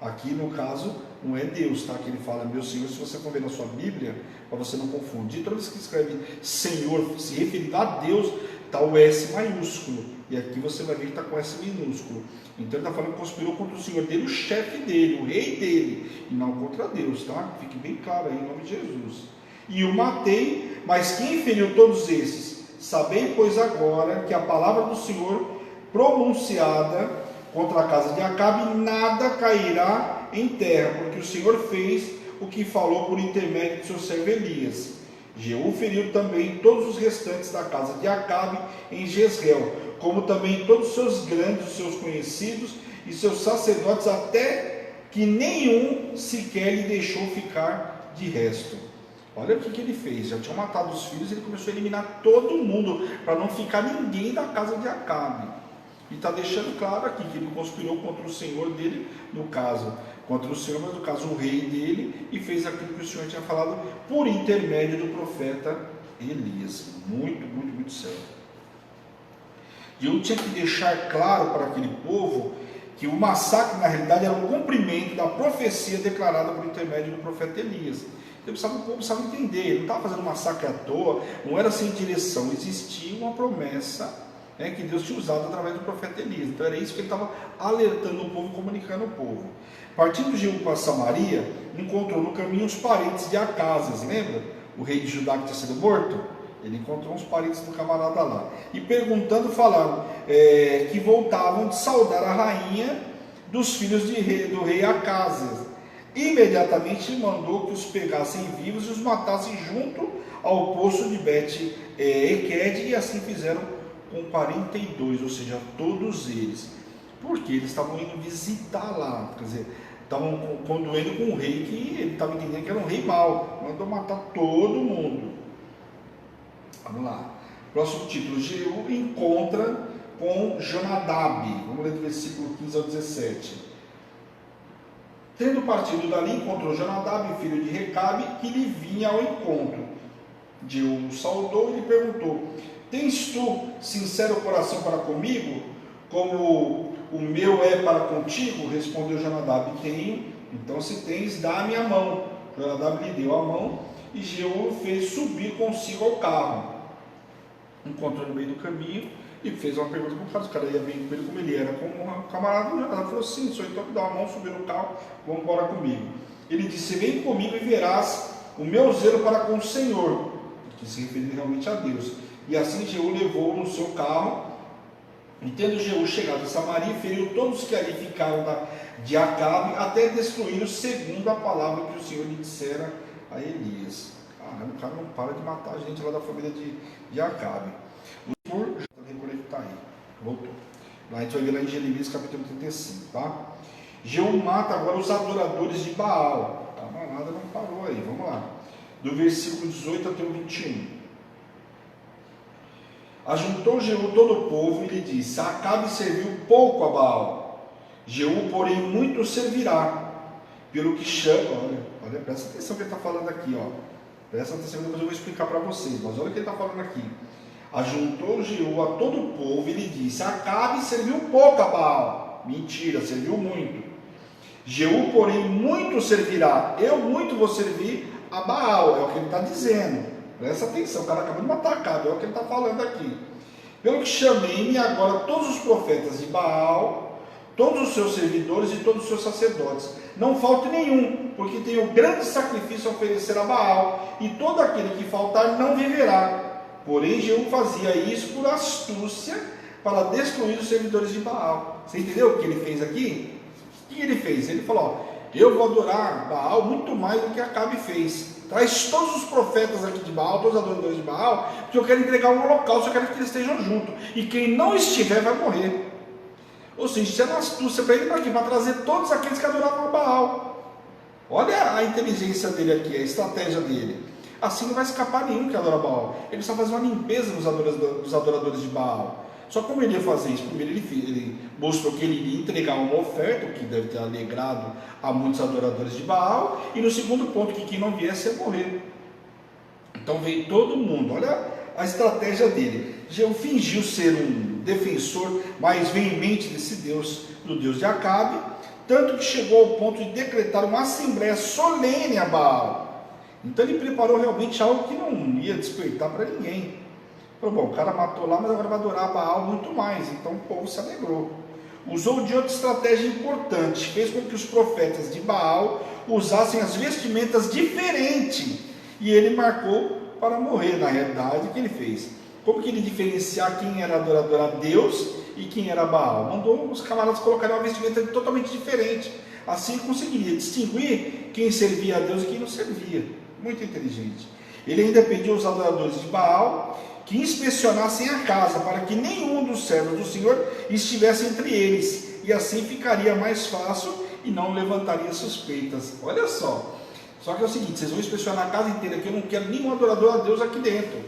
Aqui no caso não é Deus, tá? Que ele fala meu Senhor. Se você for ver na sua Bíblia, para você não confundir, toda vez que escreve Senhor se referindo a Deus, está o S maiúsculo, e aqui você vai ver que está com S minúsculo. Então ele está falando que conspirou contra o Senhor dele, o chefe dele, o rei dele, e não contra Deus, tá? Fique bem claro aí, em nome de Jesus. E o matei, mas quem feriu todos esses? Sabei, pois, agora que a palavra do Senhor pronunciada contra a casa de Acabe nada cairá em terra, porque o Senhor fez o que falou por intermédio de seu servo Elias. Jeú feriu também todos os restantes da casa de Acabe em Jezreel, como também todos os seus grandes, os seus conhecidos e seus sacerdotes, até que nenhum sequer lhe deixou ficar de resto. Olha o que ele fez, já tinham matado os filhos, ele começou a eliminar todo mundo, para não ficar ninguém da casa de Acabe. E está deixando claro aqui que ele conspirou contra o Senhor dele, no caso, contra o Senhor, mas no caso o rei dele, e fez aquilo que o Senhor tinha falado por intermédio do profeta Elias. Muito sério. E eu tinha que deixar claro para aquele povo que o massacre na realidade era o cumprimento da profecia declarada por intermédio do profeta Elias. O povo precisava entender, ele não estava fazendo massacre à toa, não era sem direção, existia uma promessa, né, que Deus tinha usado através do profeta Elias. Então era isso que ele estava alertando o povo, comunicando ao povo. Partindo de Jeú para Samaria, encontrou no caminho os parentes de Acasias, lembra? O rei de Judá que tinha sido morto? Ele encontrou uns parentes do camarada lá. E perguntando, falaram que voltavam de saudar a rainha dos filhos do rei Acasias. Imediatamente mandou que os pegassem vivos e os matassem junto ao poço de Bet-Eked, e assim fizeram com 42, ou seja, todos eles. Porque eles estavam indo visitar lá, quer dizer, estavam condoendo com um rei que ele estava entendendo que era um rei mau, mandou matar todo mundo. Vamos lá. Próximo título: Jeú encontra com Jonadab. Vamos ler do versículo 15 ao 17. Tendo partido dali, encontrou Jonadab, filho de Recabe, que lhe vinha ao encontro. Jeú o saudou e lhe perguntou: tens tu sincero coração para comigo, como o meu é para contigo? Respondeu Jonadab: tenho. Então, se tens, dá-me a mão. Jonadab lhe deu a mão, e Jeú o fez subir consigo ao carro. Encontrou no meio do caminho e fez uma pergunta para o cara. O cara ia bem com ele, como ele era como um camarada. Ela falou: sim, só então me dá uma mão, subir no carro, vamos embora comigo. Ele disse: vem comigo e verás o meu zelo para com o Senhor, que se referindo realmente a Deus. E assim Jeú levou no seu carro, e tendo Jeú chegado a Samaria, feriu todos que ali ficaram de Acabe, até destruí-los segundo a palavra que o Senhor lhe dissera a Elias. Caramba, o cara não para de matar a gente lá da família de Acabe. Por reconectar aí, voltou. Lá a gente vai ver lá em Jeremias capítulo 35, tá? Jeú mata agora os adoradores de Baal. A camarada não parou aí, vamos lá. Do versículo 18 até o 21. Ajuntou Jeú todo o povo e lhe disse: Acabe serviu pouco a Baal, Jeú, porém, muito servirá, pelo que chama, olha, presta atenção no que ele está falando aqui, ó. Presta atenção, depois eu vou explicar para vocês, mas olha o que ele está falando aqui. Ajuntou Jeú a todo o povo e lhe disse: Acabe serviu pouco a Baal. Mentira, serviu muito. Jeú, porém, muito servirá. Eu muito vou servir a Baal. É o que ele está dizendo. Presta atenção, o cara acabou de matar Acabe. É o que ele está falando aqui. Pelo que chamei-me agora todos os profetas de Baal, todos os seus servidores e todos os seus sacerdotes. Não falte nenhum, porque tenho grande sacrifício a oferecer a Baal, e todo aquele que faltar não viverá. Porém, Jeú fazia isso por astúcia, para destruir os servidores de Baal. Você entendeu o que ele fez aqui? O que ele fez? Ele falou: ó, eu vou adorar Baal muito mais do que Acabe fez. Traz todos os profetas aqui de Baal, todos os adoradores de Baal, porque eu quero entregar um holocausto, eu quero que eles estejam juntos. E quem não estiver vai morrer. Ou seja, isso é uma astúcia para ele, para trazer todos aqueles que adoravam Baal. Olha a inteligência dele aqui, a estratégia dele. Assim não vai escapar nenhum que adora Baal. Ele precisa fazer uma limpeza dos adoradores de Baal. Só como ele ia fazer isso? Primeiro ele mostrou que ele iria entregar uma oferta, o que deve ter alegrado a muitos adoradores de Baal. E no segundo ponto, que quem não viesse ia morrer. Então veio todo mundo. Olha a estratégia dele. Jeú fingiu ser um defensor mais veemente desse Deus, do Deus de Acabe, tanto que chegou ao ponto de decretar uma assembleia solene a Baal. Então ele preparou realmente algo que não ia despertar para ninguém. Falou: bom, o cara matou lá, mas agora vai adorar Baal muito mais. Então o povo se alegrou. Usou de outra estratégia importante. Fez com que os profetas de Baal usassem as vestimentas diferentes. E ele marcou para morrer. Na realidade, o que ele fez? Como que ele diferenciar quem era adorador a Deus e quem era Baal? Mandou os camaradas colocarem uma vestimenta totalmente diferente. Assim conseguiria distinguir quem servia a Deus e quem não servia. Muito inteligente. Ele ainda pediu aos adoradores de Baal que inspecionassem a casa, para que nenhum dos servos do Senhor estivesse entre eles, e assim ficaria mais fácil e não levantaria suspeitas. Olha só. Só que é o seguinte: vocês vão inspecionar a casa inteira, que eu não quero nenhum adorador a Deus aqui dentro.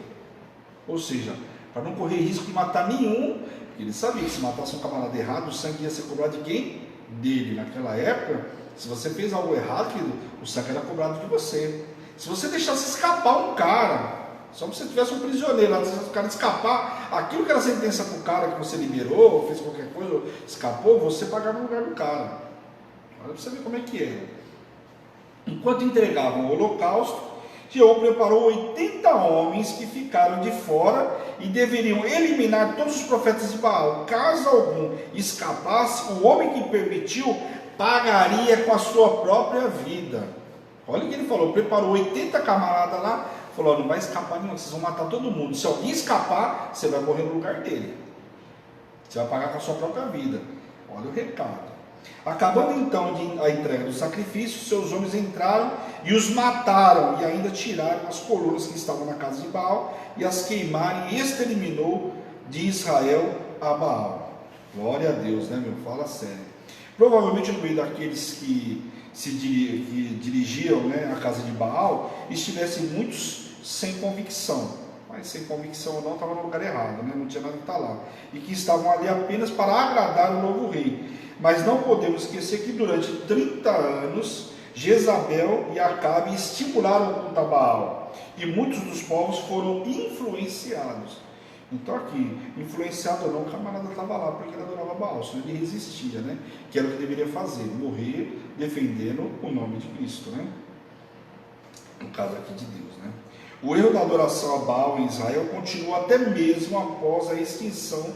Ou seja, para não correr risco de matar nenhum, porque ele sabia que se matasse um camarada errado, o sangue ia ser cobrado de quem? Dele. Naquela época, se você fez algo errado, o sangue era cobrado de você. Se você deixasse escapar um cara, só que você tivesse um prisioneiro lá, se o cara escapar, aquilo que era sentença para o cara que você liberou, ou fez qualquer coisa, ou escapou, você pagava no lugar do cara. Olha para você ver como é que é. Enquanto entregavam o holocausto, Jeú preparou 80 homens que ficaram de fora e deveriam eliminar todos os profetas de Baal. Caso algum escapasse, o homem que permitiu pagaria com a sua própria vida. Olha o que ele falou: preparou 80 camaradas lá, falou: não vai escapar nenhum, vocês vão matar todo mundo. Se alguém escapar, você vai morrer no lugar dele. Você vai pagar com a sua própria vida. Olha o recado. Acabando então a entrega do sacrifício, seus homens entraram e os mataram, e ainda tiraram as colunas que estavam na casa de Baal e as queimaram, e exterminou de Israel a Baal. Glória a Deus, né, meu? Fala sério. Provavelmente no meio daqueles que dirigiam, né, a casa de Baal, estivessem muitos sem convicção. Mas sem convicção ou não, estava no lugar errado, né? Não tinha nada que estar lá. E que estavam ali apenas para agradar o novo rei. Mas não podemos esquecer que durante 30 anos, Jezabel e Acabe estimularam o culto a Baal. E muitos dos povos foram influenciados. Então aqui, influenciado ou não, o camarada estava lá porque ele adorava Baal, senão ele resistia, né? Que era o que deveria fazer, morrer defendendo o nome de Cristo, né? No caso aqui de Deus, né? O erro da adoração a Baal em Israel continua até mesmo após a extinção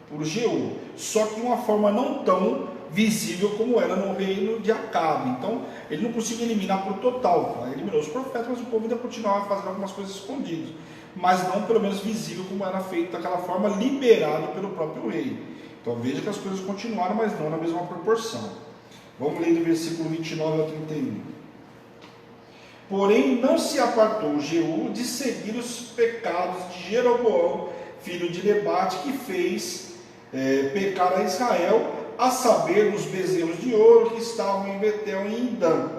por Jeú, só que de uma forma não tão visível como era no reino de Acabe. Então ele não conseguiu eliminar por total, ele eliminou os profetas, mas o povo ainda continuava fazendo algumas coisas escondidas, mas não pelo menos visível como era feito daquela forma, liberado pelo próprio rei. Então veja que as coisas continuaram, mas não na mesma proporção. Vamos ler do versículo 29 ao 31. Porém não se apartou Jeú de seguir os pecados de Jeroboão, filho de Nebate, que fez pecar a Israel, a saber, os bezerros de ouro que estavam em Betel e em Dan.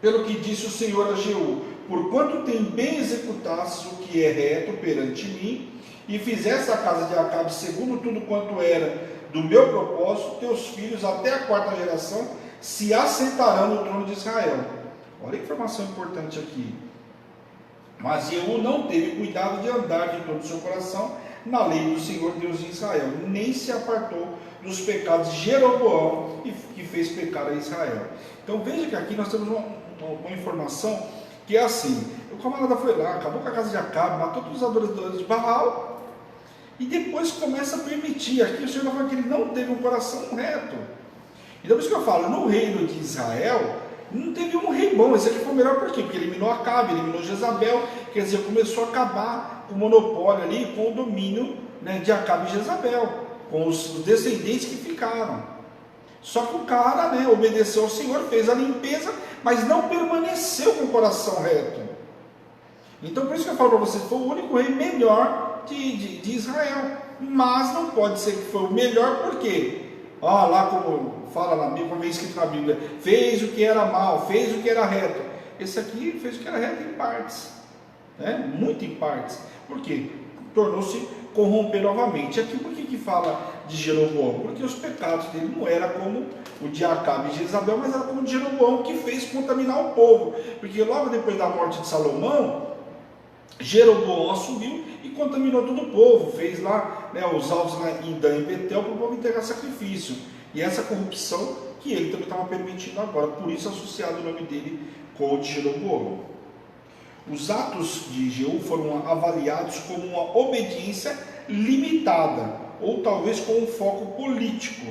Pelo que disse o Senhor a Jeú: porquanto tem bem executasses o que é reto perante mim, e fizesse a casa de Acabe segundo tudo quanto era do meu propósito, teus filhos até a 4ª geração se assentarão no trono de Israel. Olha a informação importante aqui. Mas Jeú não teve cuidado de andar de todo o seu coração na lei do Senhor Deus de Israel, nem se apartou dos pecados de Jeroboão, que fez pecar a Israel. Então veja que aqui nós temos uma informação que é assim: o camarada foi lá, acabou com a casa de Acabe, matou todos os adoradores de Baal, e depois começa a permitir. Aqui o Senhor fala que ele não teve um coração reto. Então por isso que eu falo, no reino de Israel não teve um rei bom. Esse aqui foi o melhor, por quê? Porque eliminou Acabe, eliminou Jezabel, quer dizer, começou a acabar com o monopólio ali, com o domínio, né, de Acabe e Jezabel, com os descendentes que ficaram. Só que o cara, né, obedeceu ao Senhor, fez a limpeza, mas não permaneceu com o coração reto. Então por isso que eu falo para vocês, foi o único rei melhor de Israel, mas não pode ser que foi o melhor, por quê? Lá como fala na Bíblia, como é escrito na Bíblia, fez o que era mal, fez o que era reto. Esse aqui fez o que era reto em partes, né? Muito em partes. Por quê? Tornou-se corromper novamente. Aqui por que fala de Jeroboão? Porque os pecados dele não eram como o de Acabe e Jezabel, mas era como o de Jeroboão, que fez contaminar o povo. Porque logo depois da morte de Salomão, Jeroboão assumiu e contaminou todo o povo, fez lá, né, os altos em Dan e Betel para o povo entregar sacrifício. E essa corrupção que ele também estava permitindo agora, por isso associado o nome dele com o de Jeroboão. Os atos de Jeú foram avaliados como uma obediência limitada, ou talvez com um foco político,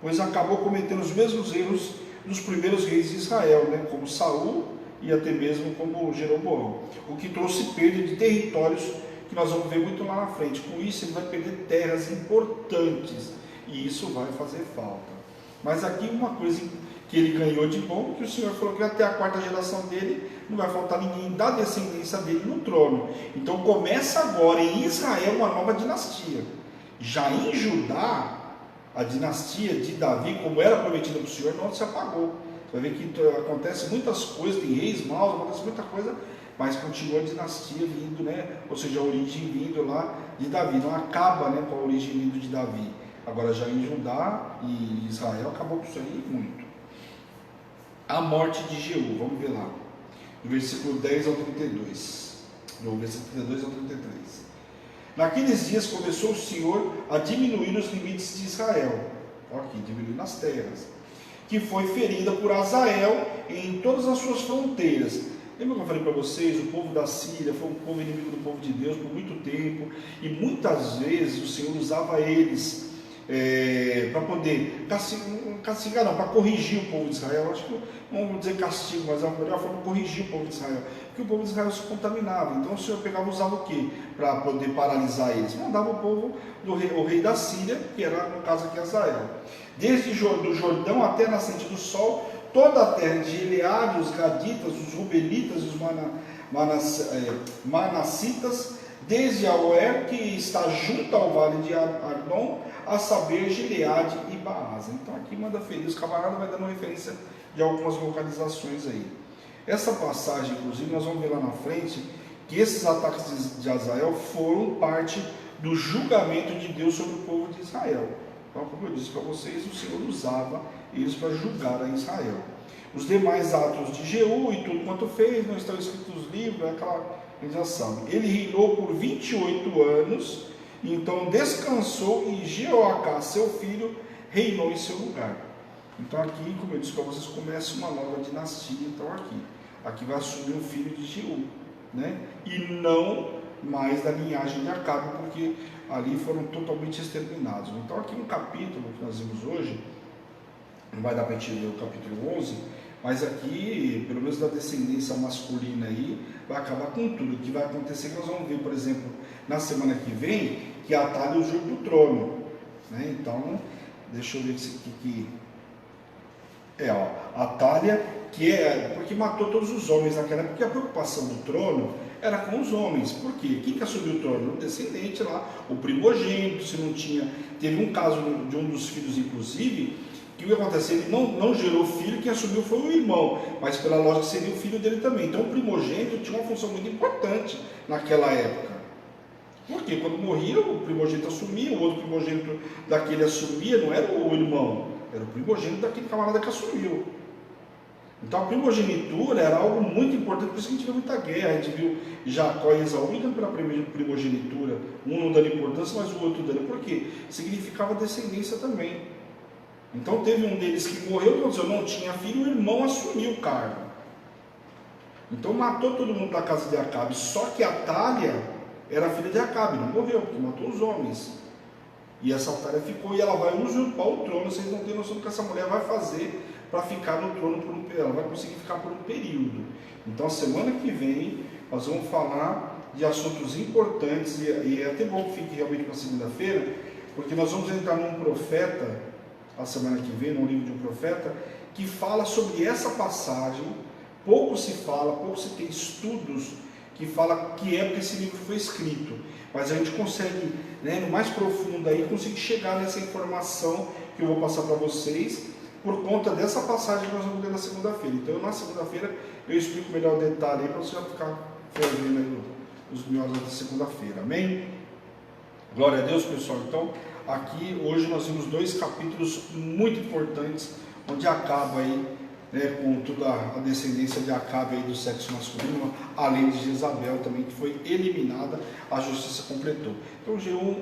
pois acabou cometendo os mesmos erros dos primeiros reis de Israel, né, como Saul e até mesmo como Jeroboão, o que trouxe perda de territórios, que nós vamos ver muito lá na frente. Com isso ele vai perder terras importantes, e isso vai fazer falta. Mas aqui uma coisa que ele ganhou de bom, que o Senhor falou que até a 4ª geração dele não vai faltar ninguém da descendência dele no trono. Então começa agora em Israel uma nova dinastia. Já em Judá, a dinastia de Davi, como era prometida para o Senhor, não se apagou. Você vai ver que acontece muitas coisas, tem reis maus, acontece muita coisa, mas continua a dinastia vindo, né? Ou seja, a origem vindo lá de Davi. Não acaba, né, com a origem vindo de Davi. Agora já em Judá e Israel acabou com isso aí muito. A morte de Jeú, vamos ver lá, do versículo 10 ao 32, do versículo 32 ao 33. Naqueles dias começou o Senhor a diminuir os limites de Israel, aqui, diminuindo as terras, que foi ferida por Azael em todas as suas fronteiras. Lembra que eu falei para vocês, o povo da Síria foi um povo inimigo do povo de Deus por muito tempo, e muitas vezes o Senhor usava eles para poder castigar, não, para corrigir o povo de Israel. Acho que não vou dizer castigo, mas é a melhor forma de corrigir o povo de Israel, porque o povo de Israel se contaminava. Então o Senhor pegava e usava o que para poder paralisar eles? Mandava o povo o rei da Síria, que era no caso aqui Azael. Desde do Jordão até a nascente do sol, toda a terra de Gileade, os Gaditas, os Rubenitas, os Manassitas, desde Aroer, que está junto ao vale de Arnon, a saber, Gileade e Baasa. Então aqui manda ferir, os camaradas vai dando referência de algumas localizações aí. Essa passagem, inclusive, nós vamos ver lá na frente, que esses ataques de Azael foram parte do julgamento de Deus sobre o povo de Israel. Então, como eu disse para vocês, o Senhor usava eles para julgar a Israel. Os demais atos de Jeú e tudo quanto fez, não estão escritos nos livros, é aquela, eles já sabem. Ele reinou por 28 anos, então descansou, e Jeoacás, seu filho, reinou em seu lugar. Então aqui, como eu disse para vocês, começa uma nova dinastia. Então aqui vai assumir o filho de Jeú, né? E não mais da linhagem de Acabe, porque ali foram totalmente exterminados. Então aqui no capítulo que nós vimos hoje, não vai dar para a gente ler o capítulo 11, mas aqui, pelo menos da descendência masculina aí, vai acabar com tudo. O que vai acontecer, que nós vamos ver, por exemplo, na semana que vem, que Atalha usurpa o trono, né? Então, deixa eu ver isso aqui. Atalha, que porque matou todos os homens naquela época, porque a preocupação do trono era com os homens. Por quê? Quem que assumiu o trono? O descendente lá, o primogênito. Se não tinha, teve um caso de um dos filhos, inclusive, que acontece? Ele não gerou filho, quem assumiu foi o irmão, mas pela lógica seria o filho dele também. Então o primogênito tinha uma função muito importante naquela época. Porque quando morria, o primogênito assumia, o outro primogênito daquele assumia, não era o irmão, era o primogênito daquele camarada que assumiu. Então a primogenitura era algo muito importante, por isso que a gente viu muita guerra, a gente viu Jacó e Esaú brigando pela primogenitura, um não dando importância, mas o outro dando. Por quê? Significava descendência também. Então teve um deles que morreu, não tinha filho, o irmão assumiu o cargo. Então matou todo mundo da casa de Acabe, só que Atália era filha de Acabe, não morreu, porque matou os homens. E essa Atália ficou e ela vai usurpar o trono. Vocês não têm noção do que essa mulher vai fazer para ficar no trono por um período. Ela vai conseguir ficar por um período. Então a semana que vem nós vamos falar de assuntos importantes e é até bom que fique realmente para segunda-feira, porque nós vamos entrar num profeta, a semana que vem, num livro de um profeta, que fala sobre essa passagem. Pouco se fala, pouco se tem estudos que fala que época esse livro foi escrito, mas a gente consegue, no mais profundo aí, conseguir chegar nessa informação que eu vou passar para vocês, por conta dessa passagem que nós vamos ler na segunda-feira. Então na segunda-feira eu explico melhor o detalhe aí, para você já ficar fervendo aí os miolos da segunda-feira, amém? Glória a Deus, pessoal. Então aqui hoje nós temos 2 capítulos muito importantes, onde acaba aí, com toda a descendência de Acabe aí do sexo masculino, além de Jezabel também, que foi eliminada, a justiça completou. Então Jeú,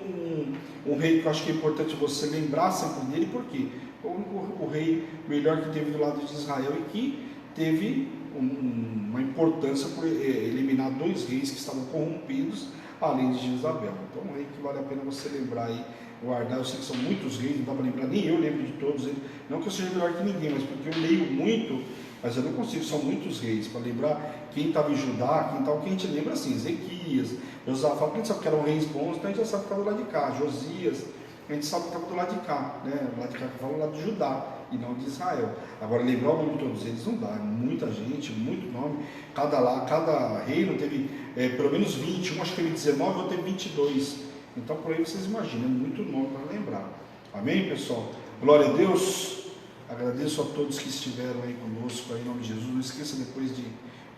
um rei que eu acho que é importante você lembrar sempre dele, porque foi o rei melhor que teve do lado de Israel e que teve uma importância por eliminar 2 reis que estavam corrompidos, além de Jezabel. Então um rei que vale a pena você lembrar aí, guardar. Eu sei que são muitos reis, não dá para lembrar, nem eu lembro de todos eles, não que eu seja melhor que ninguém, mas porque eu leio muito, mas eu não consigo, são muitos reis, para lembrar quem estava em Judá, quem tal, quem a gente lembra assim, Ezequias, Josafá, porque a gente sabe que eram reis bons, então a gente já sabe que estava do lado de cá, Josias, a gente sabe que estava do lado de cá, do lado de cá que fala do lado de Judá, e não de Israel. Agora lembrar o nome de todos eles não dá, muita gente, muito nome, cada reino teve pelo menos 20, um acho que teve 19, outro teve 22, então por aí vocês imaginam, é muito nome para lembrar. Amém, pessoal? Glória a Deus. Agradeço a todos que estiveram aí conosco, aí, em nome de Jesus. Não esqueça depois de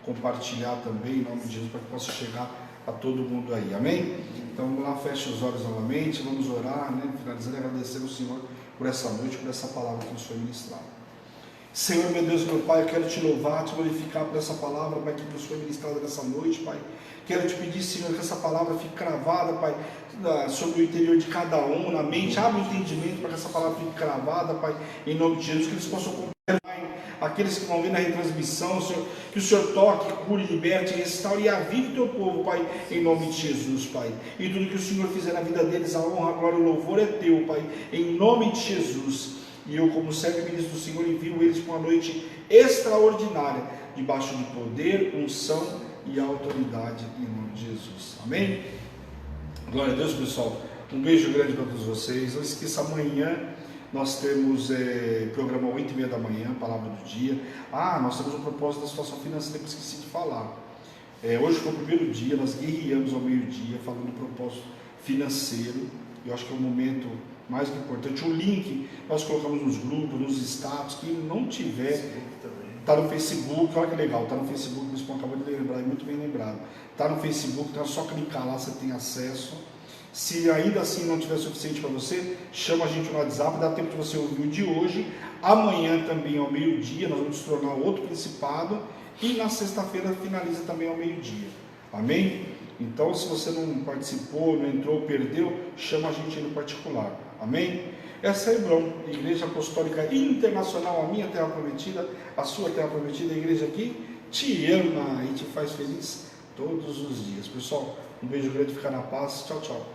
compartilhar também, em nome de Jesus, para que possa chegar a todo mundo aí. Amém? Então vamos lá, feche os olhos novamente, vamos orar, finalizando e agradecer ao Senhor por essa noite, por essa palavra que nos foi ministrada. Senhor, meu Deus, meu Pai, eu quero te louvar, te glorificar por essa palavra, Pai, que nos foi ministrada nessa noite, Pai. Quero te pedir, Senhor, que essa palavra fique cravada, Pai, sobre o interior de cada um, na mente. Abre o entendimento para que essa palavra fique cravada, Pai, em nome de Jesus, que eles possam compreender, Pai, aqueles que vão ver na retransmissão, Senhor, que o Senhor toque, cure, liberte, restaure e avive o teu povo, Pai, em nome de Jesus, Pai. E tudo que o Senhor fizer na vida deles, a honra, a glória e o louvor é teu, Pai, em nome de Jesus. E eu, como servo e ministro do Senhor, envio eles para uma noite extraordinária, debaixo de poder, unção e autoridade, em nome de Jesus. Amém? Glória a Deus, pessoal. Um beijo grande para todos vocês. Não esqueça, amanhã nós temos programa 8h30 da manhã, palavra do dia. Nós temos um propósito da situação financeira que eu esqueci de falar. Hoje foi o primeiro dia, nós guerreamos ao meio-dia, falando do propósito financeiro. Eu acho que é um momento mais que importante. O link nós colocamos nos grupos, nos status. Quem não tiver, está no Facebook. Olha que legal, está no Facebook. O Bispo acabou de lembrar, é muito bem lembrado. Está no Facebook, então é só clicar lá, você tem acesso. Se ainda assim não tiver suficiente para você, chama a gente no WhatsApp, dá tempo de você ouvir o de hoje. Amanhã também ao meio-dia, nós vamos tornar outro principado. E na sexta-feira finaliza também ao meio-dia. Amém? Então, se você não participou, não entrou, perdeu, chama a gente no particular. Amém? Essa é a Hebrão, Igreja Apostólica Internacional, a minha terra prometida, a sua terra prometida, a igreja que te ama e te faz feliz todos os dias. Pessoal, um beijo grande, fica na paz. Tchau, tchau.